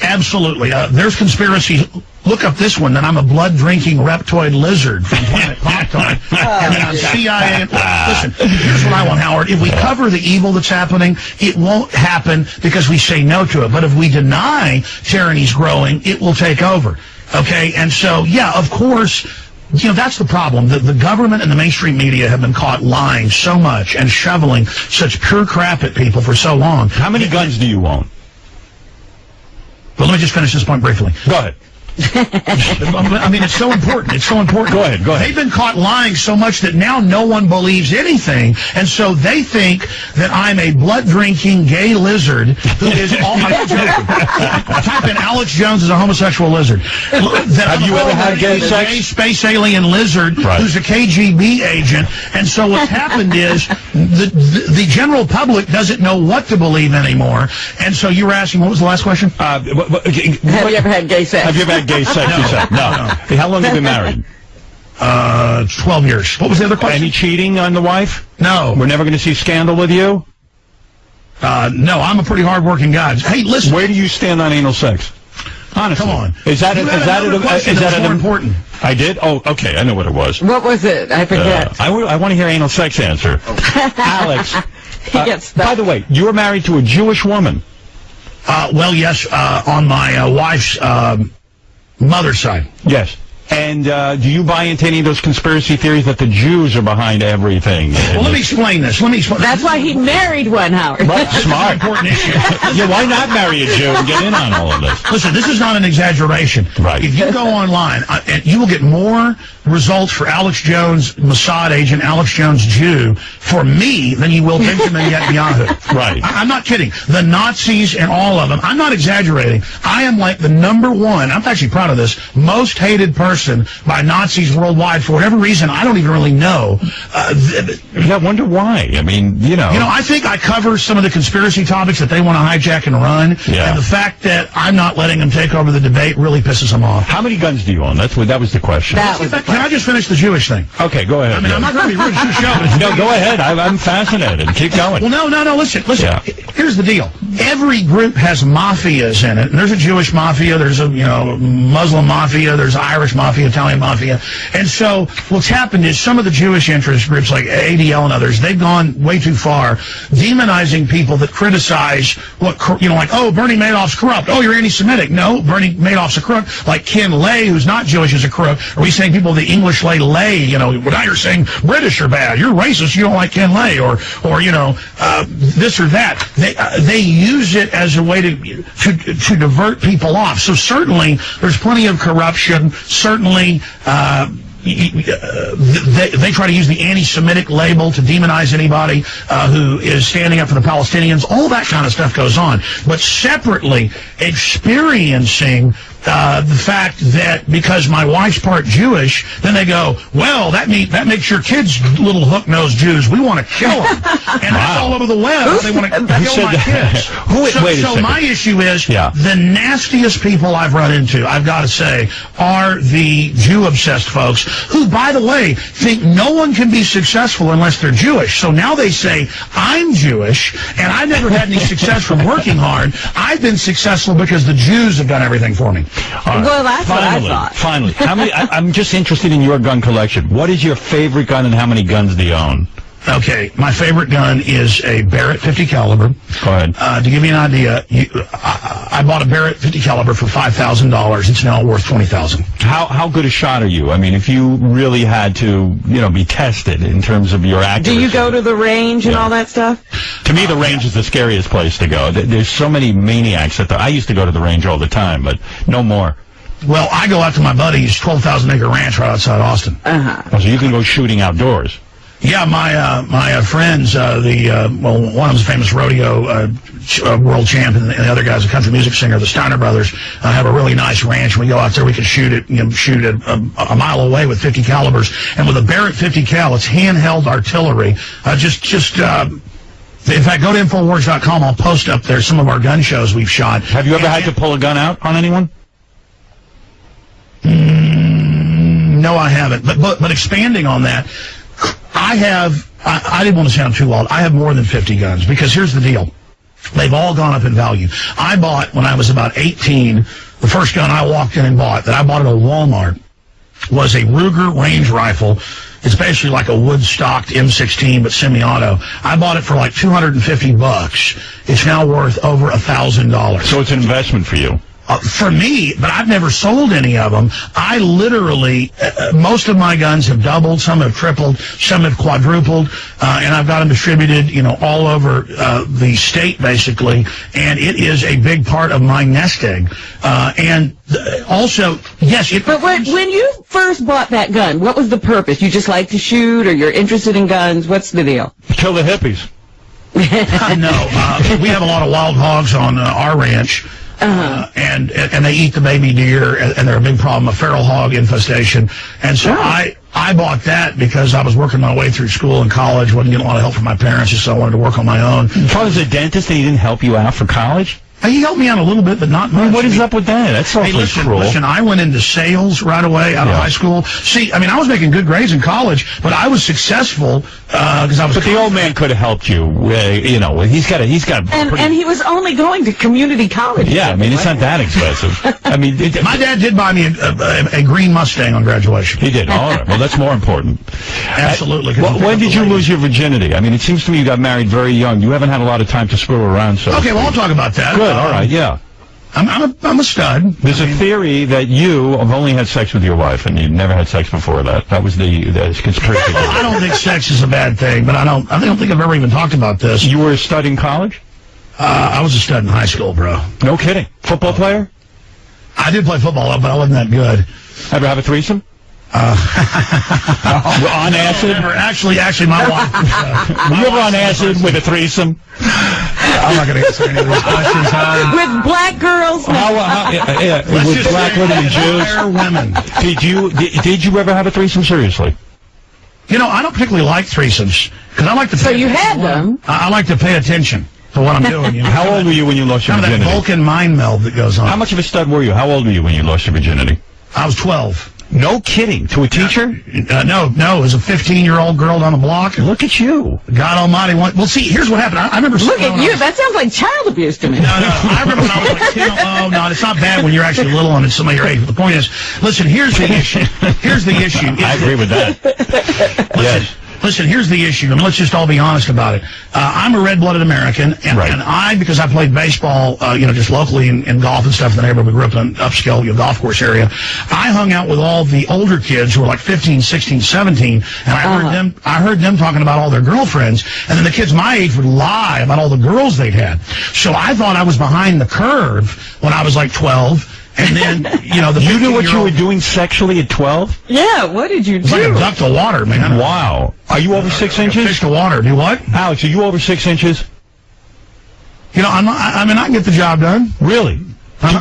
Absolutely. There's conspiracy. Look up this one, that I'm a blood-drinking reptoid lizard from Planet Pocton. And then I'm CIA. Listen, here's what I want, Howard. If we cover the evil that's happening, it won't happen because we say no to it. But if we deny tyranny's growing, it will take over. Okay? And so, yeah, of course, that's the problem. The government and the mainstream media have been caught lying so much and shoveling such pure crap at people for so long. How many guns do you own? Well, let me just finish this point briefly. Go ahead. I mean, it's so important. It's so important. Go ahead. They've been caught lying so much that now no one believes anything, and so they think that I'm a blood-drinking gay lizard who is all. Type in Alex Jones as a homosexual lizard. Have you ever had gay sex? Gay space alien lizard who's a KGB agent, and so what's happened is the general public doesn't know what to believe anymore, and so you were asking, what was the last question? Have you ever had gay sex? Have you ever had gay sex? No. How long have you been married? 12 years. What was the other question? Any cheating on the wife? No. We're never going to see scandal with you? No, I'm a pretty hard-working guy. Hey, listen. Where do you stand on anal sex? Honestly. Come on. Is that more important? I did? Oh, okay. I know what it was. What was it? I forget. I want to hear anal sex answer. Alex, by the way, you were married to a Jewish woman. Well, yes, on my wife's mother's side. Yes. And do you buy into any of those conspiracy theories that the Jews are behind everything? Well, let me explain this. That's why he married one, Howard. Right, smart. Important issue. Yeah, why not marry a Jew and get in on all of this? Listen, this is not an exaggeration. Right. If you go online, and you will get more results for Alex Jones, Mossad agent, Alex Jones Jew, for me than you will Benjamin Netanyahu. Right. I'm not kidding. The Nazis and all of them, I'm not exaggerating. I am like the #1, I'm actually proud of this, most hated person by Nazis worldwide for whatever reason. I don't even really know. I wonder why. I mean, I think I cover some of the conspiracy topics that they want to hijack and run. Yeah. And the fact that I'm not letting them take over the debate really pisses them off. How many guns do you own? That was the question. Can I just finish the Jewish thing? Okay, go ahead. I mean, I'm not going to be rude to the show. But no, go ahead. I'm fascinated. Keep going. Well, no. Listen. Yeah. Here's the deal. Every group has mafias in it. And there's a Jewish mafia. There's a Muslim mafia. There's Irish mafia, Italian mafia. And so what's happened is some of the Jewish interest groups like ADL and others, they've gone way too far, demonizing people that criticize like, oh, Bernie Madoff's corrupt. Oh, you're anti-Semitic. No, Bernie Madoff's a crook. Like Ken Lay, who's not Jewish, is a crook. Are we saying people of the English lay, now you're saying British are bad. You're racist. You don't like Ken Lay or this or that. They use it as a way to divert people off. So certainly there's plenty of corruption. Certainly they try to use the anti-Semitic label to demonize anybody who is standing up for the Palestinians. All that kind of stuff goes on. But separately, experiencing the fact that because my wife's part Jewish, then they go, well, that makes your kids little hook-nosed Jews. We want to kill them. And that's all over the web. They want to kill my kids. So my issue is the nastiest people I've run into, I've got to say, are the Jew-obsessed folks who, by the way, think no one can be successful unless they're Jewish. So now they say, I'm Jewish, and I've never had any success from working hard. I've been successful because the Jews have done everything for me. Right. Well, that's what I thought. Finally, how many? I'm just interested in your gun collection. What is your favorite gun, and how many guns do you own? Okay, my favorite gun is a Barrett 50 caliber. Go ahead. To give you an idea, I bought a Barrett 50 caliber for $5,000. It's now worth $20,000. How good a shot are you? I mean, if you really had to, be tested in terms of your accuracy. Do you go to the range and all that stuff? To me, the range is the scariest place to go. There's so many maniacs I used to go to the range all the time, but no more. Well, I go out to my buddy's 12,000-acre ranch right outside Austin. So you can go shooting outdoors. Yeah, my friends, one of them's a famous rodeo world champ, and the other guy's a country music singer. The Steiner brothers have a really nice ranch. We go out there, we can shoot a mile away with 50 calibers, and with a Barrett 50 cal, it's handheld artillery. In fact, go to Infowars.com. I'll post up there some of our gun shows we've shot. Have you ever had to pull a gun out on anyone? No, I haven't. But expanding on that, I didn't want to sound too old. I have more than 50 guns, because here's the deal. They've all gone up in value. I bought, when I was about 18, the first gun I walked in and bought, that I bought at a Walmart, was a Ruger range rifle. It's basically like a wood-stocked M16, but semi-auto. I bought it for like $250. It's now worth over $1,000. So it's an investment for you. For me, but I've never sold any of them. I literally, most of my guns have doubled, some have tripled, some have quadrupled, and I've got them distributed, all over the state, basically, and it is a big part of my nest egg. And also, yes, But when you first bought that gun, what was the purpose? You just like to shoot, or you're interested in guns? What's the deal? Kill the hippies. No, we have a lot of wild hogs on our ranch. And they eat the baby deer, and they're a big problem, a feral hog infestation. And so I bought that because I was working my way through school and college, wasn't getting a lot of help from my parents, just so I wanted to work on my own. Your father's a dentist and he didn't help you out for college? He helped me out a little bit, but not much. What is up with that? That's awfully cruel. Listen, I went into sales right away out of high school. See, I mean, I was making good grades in college, but I was successful because I was. But the old man could have helped you. He's got. And he was only going to community college. Yeah, I mean, it's not that expensive. I mean, my dad did buy me a green Mustang on graduation. He did. All right. Well, that's more important. Absolutely. When did you lose your virginity? I mean, it seems to me you got married very young. You haven't had a lot of time to screw around. So. Okay, well, I'll talk about that. Good. All right. Yeah. I'm a stud. There's a theory that you have only had sex with your wife and you never had sex before that. That was the conspiracy. I don't think sex is a bad thing, but I don't think I've ever even talked about this. You were a stud in college? I was a stud in high school, bro. No kidding. Football player? I did play football, but I wasn't that good. Ever have a threesome? On acid? Actually, my wife. Were you ever on acid with a threesome? I'm not going to answer any of these questions. With black girls? With black women and Jews? Women. Did you ever have a threesome? Seriously? I don't particularly like threesomes because I like to. So you had them? I like to pay attention to what I'm doing. How old were you when you lost your virginity? Kind of that Vulcan mind meld that goes on. How much of a stud were you? How old were you when you lost your virginity? I was 12. No kidding. To a teacher? No. It was a 15-year-old girl down the block. Look at you. God almighty. Well, see, here's what happened. I remember... Look at you. That sounds like child abuse to me. No. I remember when I was like 10. Oh, no, it's not bad when you're actually little and it's somebody your age. But the point is, listen, here's the issue. I agree with that. Yes. Listen, here's the issue, and let's just all be honest about it. I'm a red-blooded American, and because I played baseball, just locally in golf and stuff in the neighborhood, we grew up in an upscale golf course area. I hung out with all the older kids who were like 15, 16, 17, and I heard them talking about all their girlfriends, and then the kids my age would lie about all the girls they'd had. So I thought I was behind the curve when I was like 12. And then, you knew what you were doing sexually at 12? Yeah, what did you do? It's like a duck to water, man. Wow. Are you over 6 inches? Fish to water. Do what? Alex, are you over 6 inches? I'm not, I mean, I can get the job done. Really?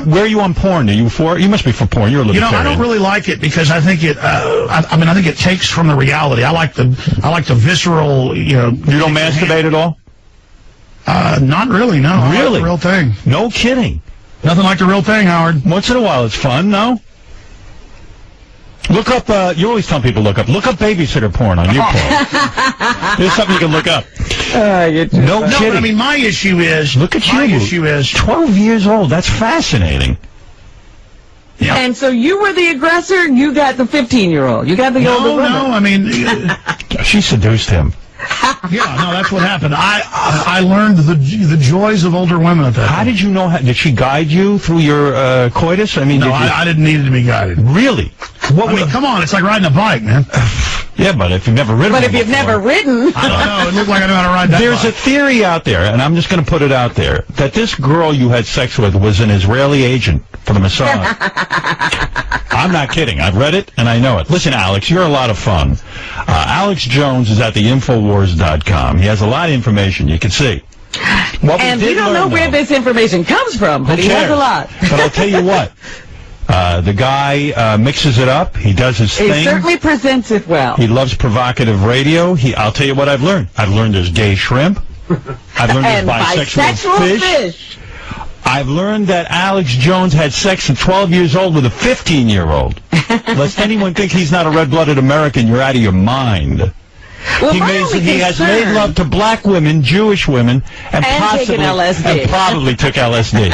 Where are you on porn? Are you for? You must be for porn. You're a libertarian. I don't really like it because I think it. I think it takes from the reality. I like the visceral. You don't masturbate at all? Not really. No. Really? I like the real thing. No kidding. Nothing like the real thing, Howard. Once in a while, it's fun, no? Look up, you always tell people look up babysitter porn on YouPorn. There's something you can look up. No kidding. But I mean, my issue is... Look at you. My issue is... 12 years old. That's fascinating. Yeah. And so you were the aggressor, you got the 15-year-old. You got the older woman. No, I mean... She seduced him. Yeah, no, that's what happened. I learned the joys of older women at that How point. did you know? Did she guide you through your coitus? I mean, no, I didn't need it to be guided. Really? Come on, it's like riding a bike, man. Yeah, but if you've never ridden But if you've never ridden... I don't know. It looked like I knew how to ride that There's bike. a theory out there, and I'm just going to put it out there, that this girl you had sex with was an Israeli agent for the Mossad. I'm not kidding. I've read it, and I know it. Listen, Alex, you're a lot of fun. Alex Jones is at theinfowars.com. He has a lot of information. You can see. And we don't know where this information comes from, but he has a lot. But I'll tell you what. The guy mixes it up. He does his thing. He certainly presents it well. He loves provocative radio. I'll tell you what I've learned. I've learned there's gay shrimp. I've learned there's bisexual fish. I've learned that Alex Jones had sex at 12 years old with a 15-year-old. Lest anyone think he's not a red-blooded American, you're out of your mind. Well, he my only has concern- made love to black women, Jewish women, and taken LSD. and probably took LSD.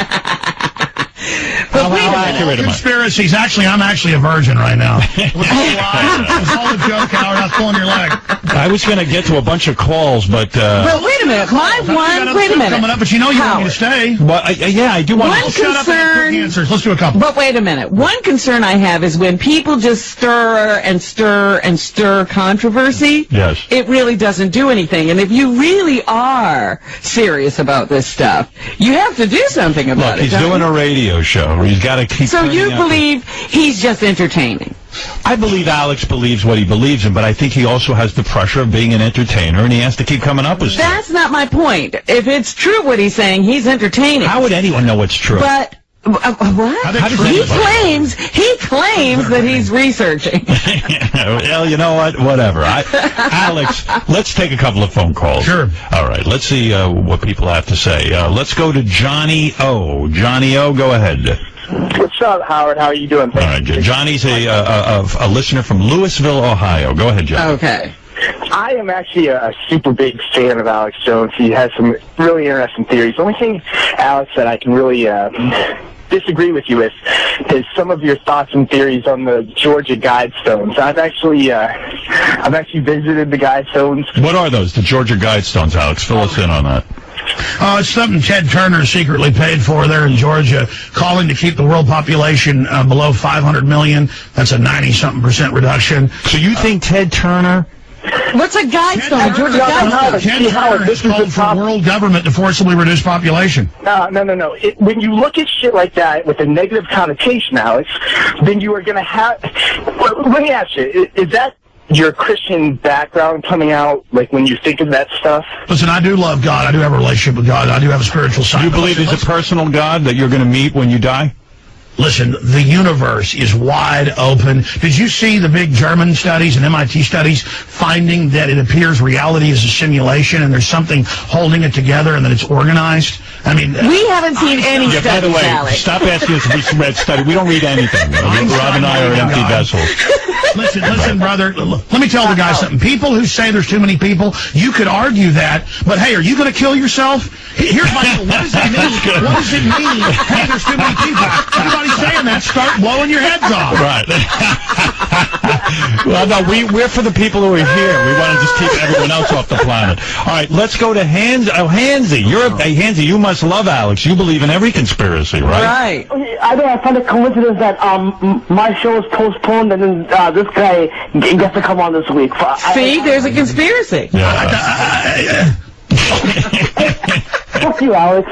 But wait a How minute. accurate am I? Conspiracies. Actually, I'm actually a virgin right now. It was all a lie. It was all a joke, Howard. I was pulling your leg. I was going to get to a bunch of calls, but But wait a minute. Wait a minute. Coming up, but you know you want me to stay. well, yeah, I do want One to. Shut up and have quick answers. Let's do a couple. But wait a minute. One concern I have is when people just stir and stir and stir controversy, Yes. it really doesn't do anything. And if you really are serious about this stuff, you have to do something about Look, it. he's don't doing you? a radio show. He's got to keep. So turning you out believe he's just entertaining? I believe Alex believes what he believes in, but I think he also has the pressure of being an entertainer, and he has to keep coming up with stuff. That's not my point. If it's true what he's saying, he's entertaining. How would anyone know what's true? But what? How does He anybody- claims that he's researching. Well, you know what? Whatever. Alex, let's take a couple of phone calls. Sure. All right. Let's see what people have to say. Let's go to Johnny O. Johnny O, go ahead. What's up, Howard? How are you doing? All right. Johnny's a listener from Louisville, Ohio. Go ahead, Johnny. Okay. I am actually a super big fan of Alex Jones. He has some really interesting theories. The only thing, Alex, that I can really disagree with you with is some of your thoughts and theories on the Georgia Guidestones. I've actually visited the Guidestones. What are those? The Georgia Guidestones, Alex. Fill us in on that. It's something Ted Turner secretly paid for there in Georgia, calling to keep the world population below 500 million. That's a 90-something% reduction. So you think Ted Turner... What's a guidestone? Georgia guidestone. Ted Turner has called for world government to forcibly reduce population. No. When you look at shit like that with a negative connotation, Alex, then you are going to have... Let me ask you, is that your Christian background coming out, like, when you think of that stuff? Listen, I do love God. I do have a relationship with God. I do have a spiritual side. You believe there's a personal God that you're going to meet when you die? Listen, the universe is wide open. Did you see the big German studies and MIT studies finding that it appears reality is a simulation and there's something holding it together and that it's organized? I mean... We haven't seen any Yeah, by the studies, way, Alex. stop asking us if we read study. We don't read anything. Rob and I are empty vessels. Listen, brother, let me tell the guy something. People who say there's too many people, you could argue that, but hey, are you going to kill yourself? Here's my deal. What does it mean? What does it mean? Hey, there's too many people. Everybody's saying that. Start blowing your heads off. Right. Well, no, we're for the people who are here. We want to just keep everyone else off the planet. All right, let's go to Hansy. Oh, Hansy, Hansy, you must love Alex. You believe in every conspiracy, right? Right. I think I found a coincidence that my show is postponed and then this guy gets to come on this week. See, there's a conspiracy. Yeah. Fuck you, Alex.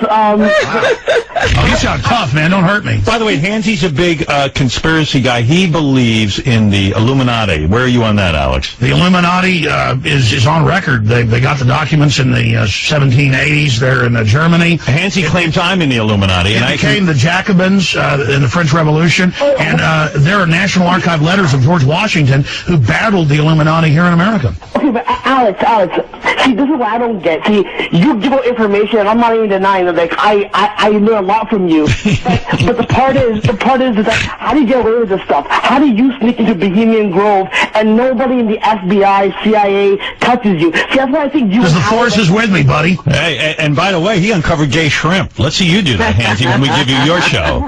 You sound tough, man. Don't hurt me. By the way, Hansy's a big conspiracy guy. He believes in the Illuminati. Where are you on that, Alex? The Illuminati is on record. They got the documents in the 1780s there in Germany. Hansy claims I'm in the Illuminati. It became the Jacobins in the French Revolution, and there are National Archive letters of George Washington who battled the Illuminati here in America. Okay, but Alex, see, this is what I don't get. See, you give out information, and I'm not even denying that. Like, I learn a lot from you. But the part is that how do you get away with this stuff? How do you sneak into Bohemian Grove and nobody in the FBI, CIA touches you? See, that's why I think you. Because the force is with me, buddy. Hey, and by the way, he uncovered gay shrimp. Let's see you do that, Hansy, when we give you your show.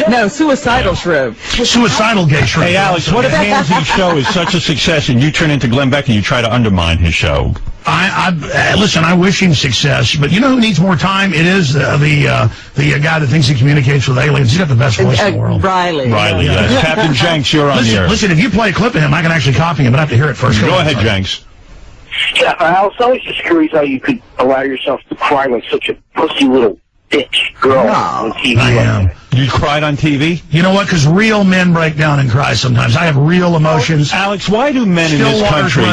No, suicidal shrimp. Suicidal gay shrimp. Hey, Alex, what if Hansy's show is such a success and you turn into Glenn Beck and you try to undermine his show? Listen, I wish him success, but you know who needs more time? It is the guy that thinks he communicates with aliens. He's got the best voice in the world. Riley. Riley, yes. Captain Jenks, you're on the air. Listen, if you play a clip of him, I can actually copy him, but I have to hear it first. Go ahead, Jenks. Yeah, Alex, I always just curious how you could allow yourself to cry like such a pussy little bitch girl on TV. I am. You cried on TV? You know what? Because real men break down and cry sometimes. I have real emotions. Alex, why do men in this country...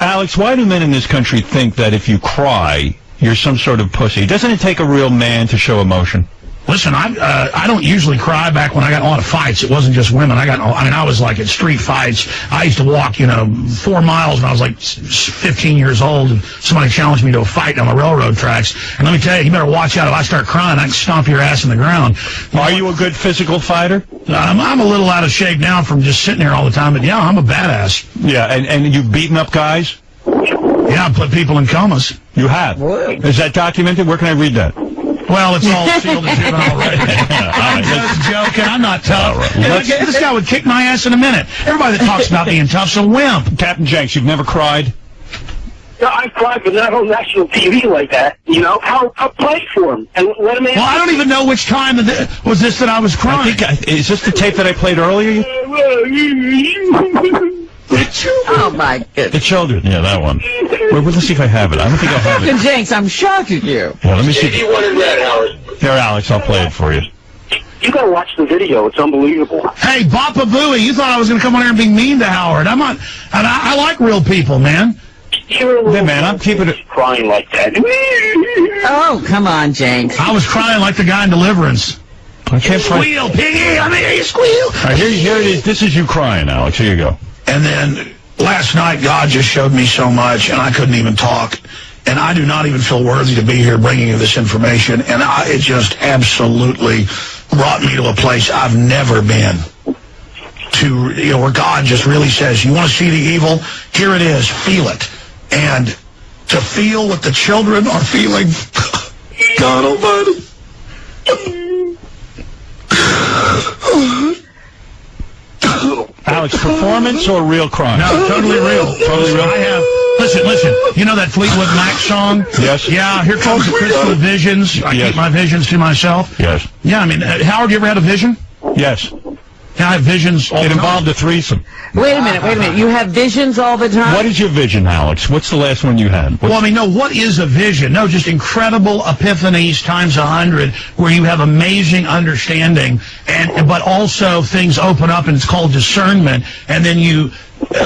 Alex, why do men in this country think that if you cry, you're some sort of pussy? Doesn't it take a real man to show emotion? Listen, I don't usually cry. Back when I got in a lot of fights, it wasn't just women. I was like at street fights. I used to walk, 4 miles when I was like 15 years old. And somebody challenged me to a fight on the railroad tracks. And let me tell you, you better watch out. If I start crying, I can stomp your ass in the ground. Are you a good physical fighter? I'm a little out of shape now from just sitting here all the time. But yeah, I'm a badass. Yeah, and you've beaten up guys? Yeah, I put people in comas. You have? Is that documented? Where can I read that? Well, it's all sealed and given already. I'm just joking. I'm not tough. Right. This guy would kick my ass in a minute. Everybody that talks about being tough's a wimp. Captain Jenks, you've never cried? No, I've cried, but not on national TV like that. You know, I'll play for him and let him. Well, I don't even know which time was this that I was crying. Is this the tape that I played earlier? Oh, my goodness. The children. Yeah, that one. Wait, let's see if I have it. I don't think I have Captain it. Jenks, I'm shocked at you. Yeah, let me see. You wanted that, Howard. Here, Alex, I'll play it for you. You gotta watch the video. It's unbelievable. Hey, Bapa Booey, you thought I was going to come on here and be mean to Howard. I'm not. I like real people, man. Hey, man, I'm keeping it. Crying like that. Oh, come on, Jenks. I was crying like the guy in Deliverance. I can't find. Squeal, piggy! I mean, you squeal! All right, here it is. This is you crying, Alex. Here you go. And then last night, God just showed me so much, and I couldn't even talk. And I do not even feel worthy to be here bringing you this information. And it just absolutely brought me to a place I've never been. To, where God just really says, you want to see the evil? Here it is. Feel it. And to feel what the children are feeling, God Almighty. Alex, performance or real crime? No, totally real. Totally real. I have. Listen. You know that Fleetwood Mac song? Yes. Yeah, here comes the crystal visions. I keep my visions to myself. Yes. Yeah, I mean, Howard, you ever had a vision? Yes. Yeah, I have visions all the It time. involved a threesome. Wait a minute. You have visions all the time? What is your vision, Alex? What's the last one you had? Well, I mean, no, what is a vision? No, just incredible epiphanies times 100 where you have amazing understanding, but also things open up, and it's called discernment, and then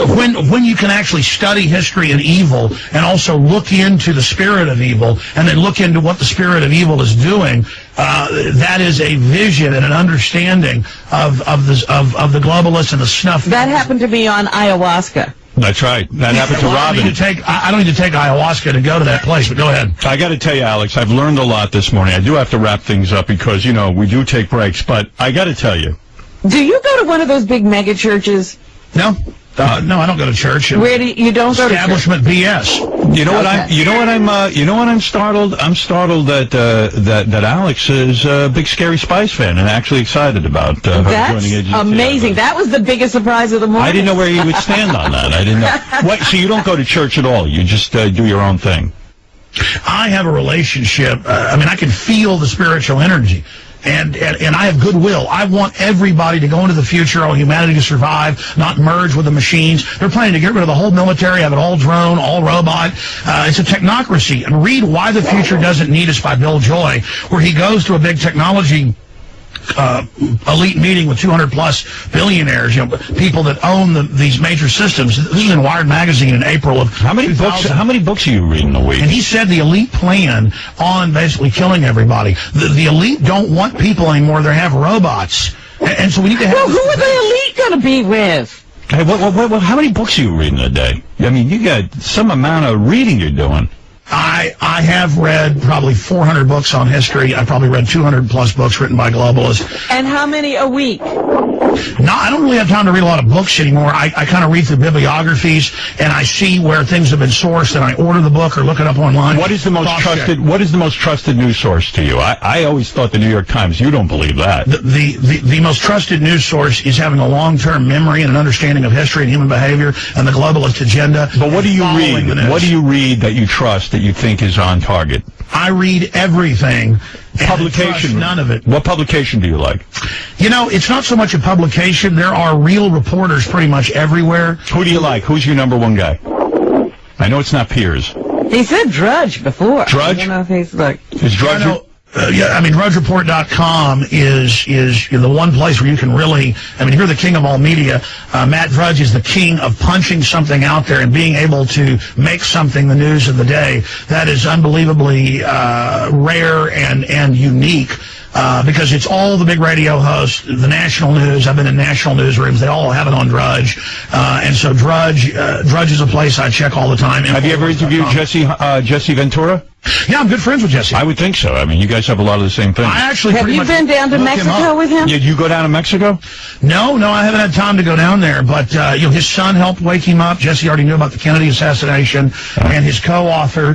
when you can actually study history and evil and also look into the spirit of evil and then look into what the spirit of evil is doing, that is a vision and an understanding of the globalists and the snuff. That happened to me on ayahuasca. That's right. That happened to Robin. I don't need to take ayahuasca to go to that place, but go ahead. I got to tell you, Alex, I've learned a lot this morning. I do have to wrap things up because, we do take breaks, but I got to tell you. Do you go to one of those big mega churches? No. No, I don't don't go to church. Where do you don't go to church? Establishment BS. You know what I'm startled. I'm startled that Alex is a big Scary Spice fan and actually excited about her That's joining AGT. amazing. That was the biggest surprise of the morning. I didn't know where you would stand on that. I didn't know. What? So you don't go to church at all? You just do your own thing? I have a relationship. I can feel the spiritual energy. And I have goodwill. I want everybody to go into the future, all humanity to survive, not merge with the machines. They're planning to get rid of the whole military, have it all drone, all robot. It's a technocracy. And read Why the Future Doesn't Need Us by Bill Joy, where he goes to a big technology elite meeting with 200+ billionaires, people that own these major systems. This is in Wired magazine in April of How many books are you reading a week? And he said the elite plan on basically killing everybody. The elite don't want people anymore. They have robots. And so we need to have... Well, who are the elite going to be with? Hey, how many books are you reading a day? I mean, you got some amount of reading you're doing. I have read probably 400 books on history. I probably read 200+ books written by globalists. And how many a week? No, I don't really have time to read a lot of books anymore. I kind of read through bibliographies, and I see where things have been sourced, and I order the book or look it up online. What is the most trusted news source to you? I always thought the New York Times. You don't believe that. The most trusted news source is having a long-term memory and an understanding of history and human behavior and the globalist agenda. But what do you read? What do you read that you trust that you think is on target? I read everything. Publication. None of it. What publication do you like? It's not so much a publication. There are real reporters pretty much everywhere. Who do you like? Who's your number one guy? I know it's not Piers. He said Drudge before. Drudge? I don't know if he's like... Is Drudge... DrudgeReport.com is the one place where you can really, you're the king of all media. Matt Drudge is the king of punching something out there and being able to make something the news of the day. That is unbelievably rare and unique. Because it's all the big radio hosts, the national news. I've been in national newsrooms. They all have it on Drudge. And so Drudge is a place I check all the time. Have you ever interviewed Jesse Ventura? Yeah, I'm good friends with Jesse. I would think so. I mean, you guys have a lot of the same things. I actually Have pretty you much been down to looked him Mexico up. with him? Did you go down to Mexico? No, I haven't had time to go down there. But his son helped wake him up. Jesse already knew about the Kennedy assassination, and his co-author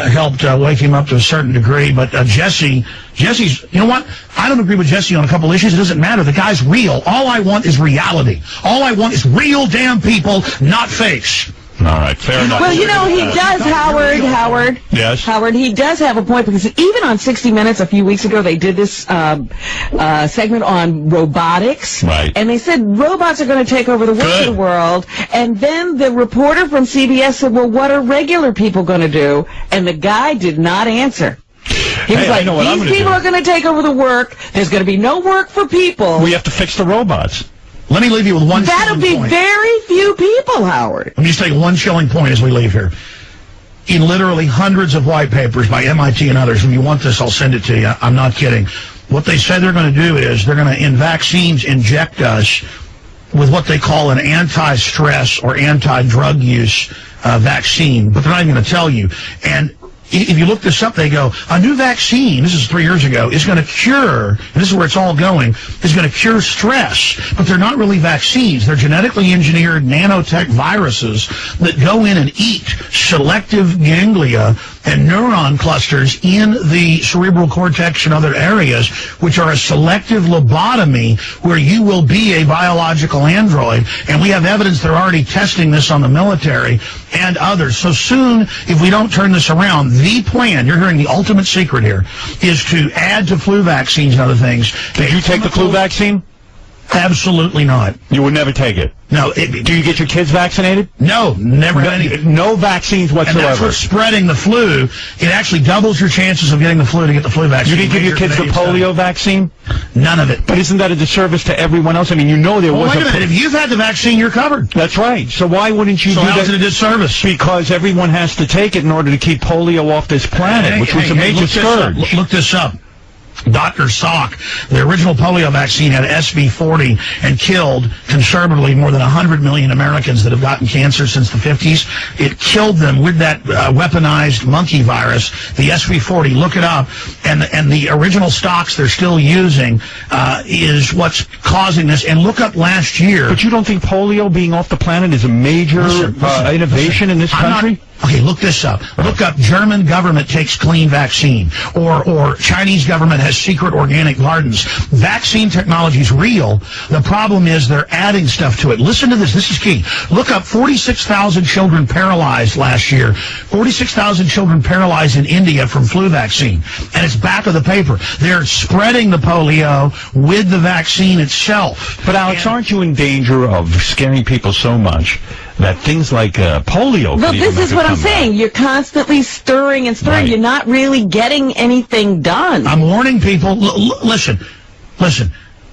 helped wake him up to a certain degree. But Jesse's, you know what? I don't agree with Jesse on a couple issues. It doesn't matter. The guy's real. All I want is reality. All I want is real damn people, not fakes. All right, fair enough. Well, he does, Howard. Yes? Howard, he does have a point, because even on 60 Minutes a few weeks ago, they did this segment on robotics. Right. And they said robots are going to take over the work of the world. And then the reporter from CBS said, well, what are regular people going to do? And the guy did not answer. He was like, these people are going to take over the work. There's going to be no work for people. We have to fix the robots. Let me leave you with one That'll chilling be point. very few people, Howard. Let me just take one chilling point as we leave here. In literally hundreds of white papers by MIT and others, if you want this, I'll send it to you. I'm not kidding. What they said they're going to do is they're going to, in vaccines, inject us with what they call an anti-stress or anti-drug use vaccine, but they're not even going to tell you. And if you look this up, they go, a new vaccine, this is 3 years ago, is going to cure, and this is where it's all going, is going to cure stress. But they're not really vaccines. They're genetically engineered nanotech viruses that go in and eat selective ganglia and neuron clusters in the cerebral cortex and other areas, which are a selective lobotomy where you will be a biological android. And we have evidence they're already testing this on the military and others. So soon, if we don't turn this around, the plan, you're hearing the ultimate secret here, is to add to flu vaccines and other things. Did you take the flu vaccine? Absolutely not. You would never take it? No. Do you get your kids vaccinated? No, never done anything. No vaccines whatsoever. And that's what's spreading the flu. It actually doubles your chances of getting the flu to get the flu vaccine. You didn't give your kids the polio vaccine? None of it. But isn't that a disservice to everyone else? I mean, you know there was wait a minute. If you've had the vaccine, you're covered. That's right. So why wouldn't you do that? So how's it a disservice? Because everyone has to take it in order to keep polio off this planet, which was a major scourge. Look this up. Dr. Salk, the original polio vaccine had SV40 and killed conservatively more than 100 million Americans that have gotten cancer since the 50s. It killed them with that weaponized monkey virus, the SV40. Look it up. And the original stocks they're still using is what's causing this. And look up last year. But you don't think polio being off the planet is a major innovation in this country? Okay, look this up. Look up German government takes clean vaccine, or Chinese government has secret organic gardens. Vaccine technology is real. The problem is they're adding stuff to it. Listen to this. This is key. Look up 46,000 children paralyzed last year. 46,000 children paralyzed in India from flu vaccine. And it's back of the paper. They're spreading the polio with the vaccine itself. But Alex, aren't you in danger of scaring people so much that things like polio... Well, this is what I'm saying. You're constantly stirring and stirring. Right. You're not really getting anything done. I'm warning people. Listen.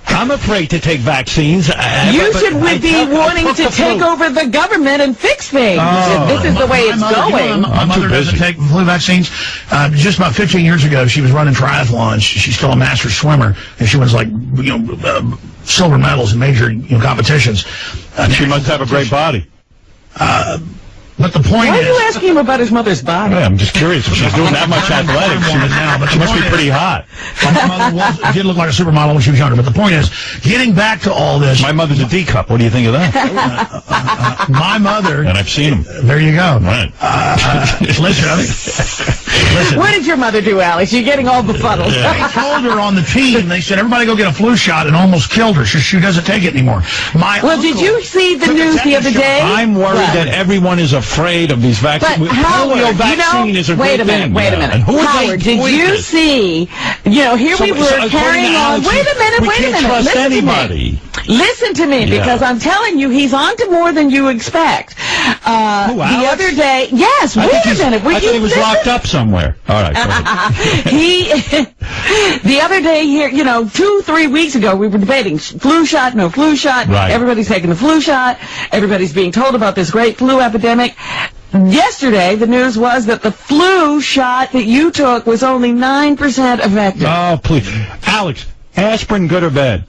I'm afraid to take vaccines. You should be wanting to take over the government and fix things. This is the way it's going. My mother doesn't take flu vaccines. Just about 15 years ago, she was running triathlons. She's still a master swimmer, and she wins silver medals in major competitions. She must have a great body. But the point Why is... are you asking him about his mother's body? Yeah, I'm just curious if she's doing that much athletics. She must be pretty hot. My mother did look like a supermodel when she was younger. But the point is, getting back to all this... My mother's a D-cup. What do you think of that? My mother... And I've seen them. There you go. Right. Listen. What did your mother do, Alex? You're getting all befuddled. They told her on the team, they said, everybody go get a flu shot, and almost killed her. She doesn't take it anymore. Well, did you see the news the other day? I'm worried that everyone is afraid of these vaccines. But Howard, polio vaccine is a wait great a minute, thing. wait a minute. Howard, did you see, here we were carrying on. Wait a minute. We can't trust anybody. Listen to me, because I'm telling you, he's on to more than you expect. Who, Alex? The other day, yes, wait a minute. I thought he was locked up somewhere. All right. The other day here, 2-3 weeks ago, we were debating flu shot, no flu shot. Right. Everybody's taking the flu shot. Everybody's being told about this great flu epidemic. Yesterday, the news was that the flu shot that you took was only 9% effective. Oh, please. Alex, aspirin, good or bad?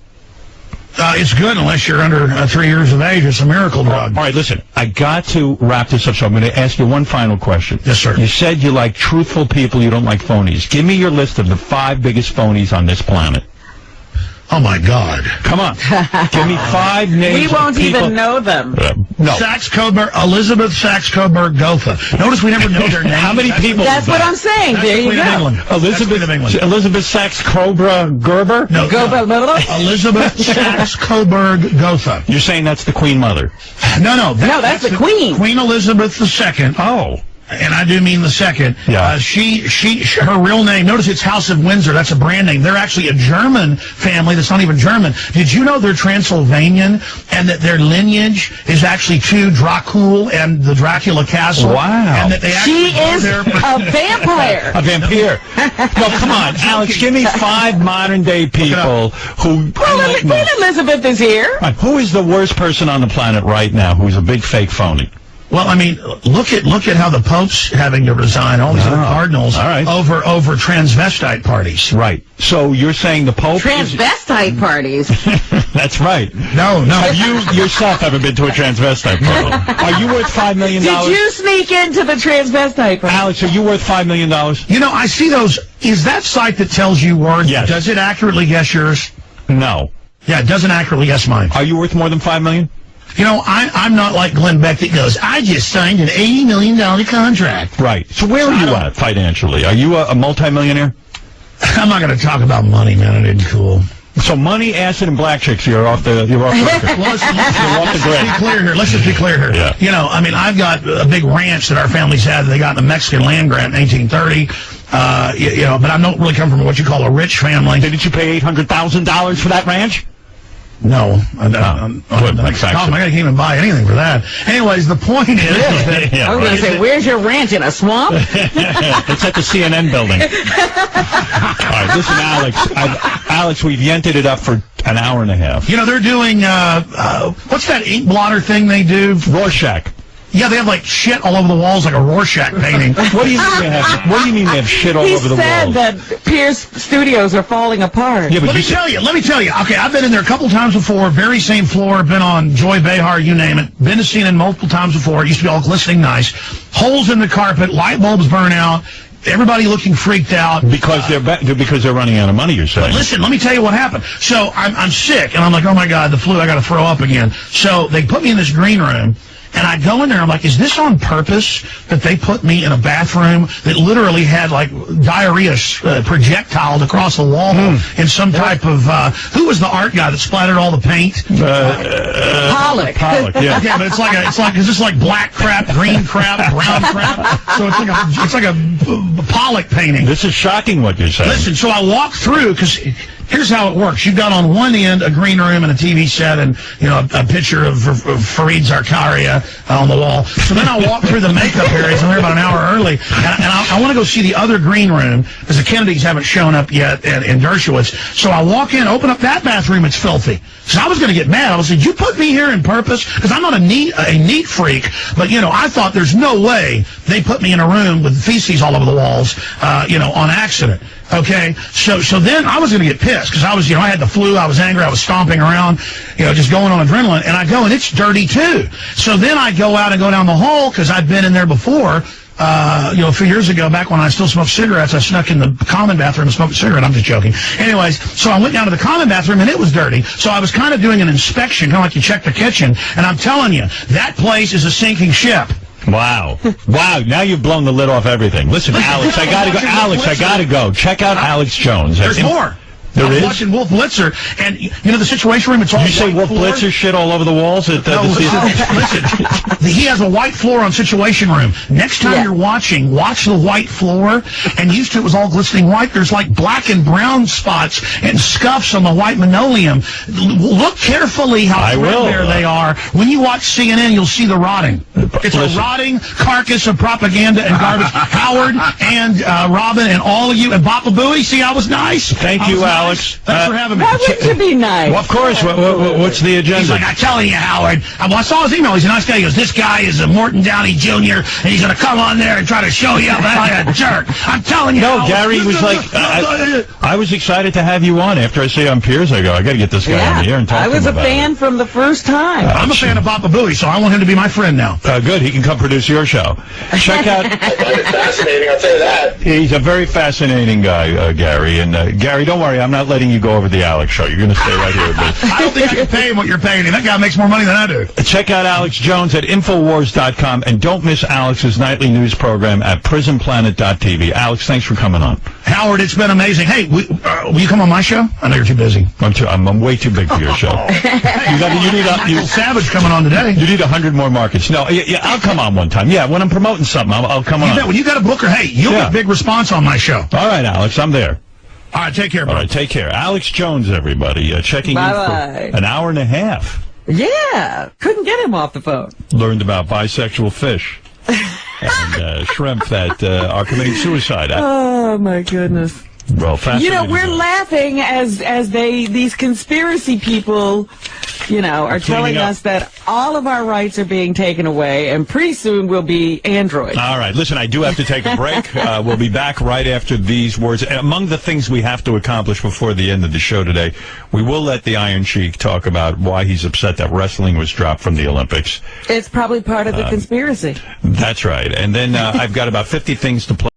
It's good unless you're under 3 years of age. It's a miracle drug. All right, listen, I got to wrap this up, so I'm going to ask you one final question. Yes, sir. You said you like truthful people, you don't like phonies. Give me your list of the 5 biggest phonies on this planet. Oh, my God. Come on. Give me 5 names We won't of people. even know them. No. Saxe-Coburg, Elizabeth Saxe-Coburg Gotha. Notice we never know their names. How many people? That's what I'm saying. That's There the you Queen of go. England. Elizabeth Saxe-Coburg Gerber? No, Elizabeth Saxe-Coburg Gotha. You're saying that's the Queen Mother? No, that's the Queen. Queen Elizabeth II. Oh. And I do mean the second. Yeah. Her real name, notice it's House of Windsor. That's a brand name. They're actually a German family that's not even German. Did you know they're Transylvanian and that their lineage is actually to Dracul and the Dracula Castle? Wow. And that they She actually is a vampire. A vampire. No, come on, Alex, give me 5 modern-day people who... Well, Queen Elizabeth is here. Right, who is the worst person on the planet right now who's a big fake phony? Well, I mean, look at how the Pope's having to resign, all these other cardinals, all right. over transvestite parties. Right. So you're saying the Pope Transvestite parties. That's right. No. Have you yourself ever been to a transvestite party? Are you worth $5 million? Did you sneak into the transvestite party? Alex, are you worth $5 million? You know, I see those. Is that site that tells you words? Yes. Does it accurately guess yours? No. Yeah, it doesn't accurately guess mine. Are you worth more than $5 million? You know, I'm not like Glenn Beck that goes, I just signed an $80 million contract. Right. So where are you at financially? Are you a multimillionaire? I'm not going to talk about money, man. It isn't cool. So money, acid, and black chicks, you're off the record. Well, let's just be clear here. Yeah. You know, I mean, I've got a big ranch that our families had. They got in the Mexican land grant in 1830. You know, but I don't really come from what you call a rich family. Didn't you pay $800,000 for that ranch? No. I can't even buy anything for that. Anyways, the point is that... Yeah, I was going to say, where's your ranch? In a swamp? It's at the CNN building. All right, listen, Alex, we've yented it up for an hour and a half. You know, they're doing, what's that ink blotter thing they do? Rorschach. Yeah, they have like shit all over the walls, like a Rorschach painting. What do you mean they have shit all over the walls? He said that Pierce Studios are falling apart. Yeah, but let me tell you. Okay, I've been in there a couple times before, very same floor, been on Joy Behar, you name it. Been to CNN multiple times before. It used to be all glistening nice. Holes in the carpet, light bulbs burn out. Everybody looking freaked out because they're running out of money. You're saying? Listen, let me tell you what happened. So I'm sick, and I'm like, oh my God, the flu! I got to throw up again. So they put me in this green room. And I go in there, I'm like, is this on purpose that they put me in a bathroom that literally had, like, diarrhea projectiled across the wall in some type of, who was the art guy that splattered all the paint? Pollock. Yeah. Okay, but is this like black crap, green crap, brown crap? So it's like a Pollock painting. This is shocking what you're saying. Listen, so I walk through, because here's how it works. You've got on one end a green room and a TV set and, you know, a picture of Fareed Zakaria on the wall. So then I walk through the makeup areas. I'm there about an hour early. And I want to go see the other green room because the Kennedys haven't shown up yet in Dershowitz. So I walk in, open up that bathroom. It's filthy. So I was going to get mad. I was like, you put me here on purpose? Because I'm not a neat freak. But, you know, I thought there's no way they put me in a room with feces all over the walls, you know, on accident. Okay, so then I was going to get pissed because I was, you know, I had the flu, I was angry, I was stomping around, you know, just going on adrenaline, and I go, and it's dirty too. So then I go out and go down the hall because I'd been in there before, you know, a few years ago, back when I still smoked cigarettes. I snuck in the common bathroom and smoked a cigarette. I'm just joking. Anyways, so I went down to the common bathroom, and it was dirty. So I was kind of doing an inspection, kind of like you check the kitchen, and I'm telling you, that place is a sinking ship. Wow. Wow, now you've blown the lid off everything. Listen, Alex, I gotta go. Check out Alex Jones. There's more. There is? Watching Wolf Blitzer, and you know the Situation Room. It's all. Did you say Wolf Blitzer shit all over the walls? Listen, he has a white floor on Situation Room. Next time you're watching, watch the white floor. And used to it was all glistening white. There's like black and brown spots and scuffs on the white linoleum. Look carefully how threadbare they are. When you watch CNN, you'll see the rotting. It's a rotting carcass of propaganda and garbage. Howard and Robin and all of you and Papa Booey. See, I was nice. Thank you, Alex. Alex. Thanks for having me. That would be nice. Well, of course. What's the agenda? He's like, I'm telling you, Howard. I saw his email. He's a nice guy. He goes, this guy is a Morton Downey Jr., and he's going to come on there and try to show you up like a jerk. I'm telling you. No, Howard. Gary was like, I was excited to have you on. After I say on Piers, I go, I got to get this guy on the air and talk to him I was a about fan from the first time. I'm a fan of Papa Booey, so I want him to be my friend now. Good. He can come produce your show. Check out. Fascinating, I'll tell you that. He's a very fascinating guy, Gary. And Gary, don't worry, I'm not letting you go over the Alex show. You're going to stay right here with me. I don't think I can pay him what you're paying him. That guy makes more money than I do. Check out Alex Jones at Infowars.com, and don't miss Alex's nightly news program at PrisonPlanet.tv. Alex, thanks for coming on. Howard, it's been amazing. Hey, will you come on my show? I know you're too busy. I'm way too big for your show. You Savage coming on today. You need 100 more markets. No, yeah, I'll come on one time. Yeah, when I'm promoting something, I'll come on. When you got a booker, hey, you'll get big response on my show. All right, Alex, I'm there. All right, take care, bro. All right, take care. Alex Jones, everybody, checking in for an hour and a half. Yeah, couldn't get him off the phone. Learned about bisexual fish and shrimp that are committing suicide. Oh, my goodness. Well, fascinating. We're laughing as these conspiracy people, are telling us that all of our rights are being taken away, and pretty soon we'll be androids. All right, listen, I do have to take a break. We'll be back right after these words. Among the things we have to accomplish before the end of the show today, we will let the Iron Sheik talk about why he's upset that wrestling was dropped from the Olympics. It's probably part of the conspiracy. That's right. And then I've got about 50 things to play.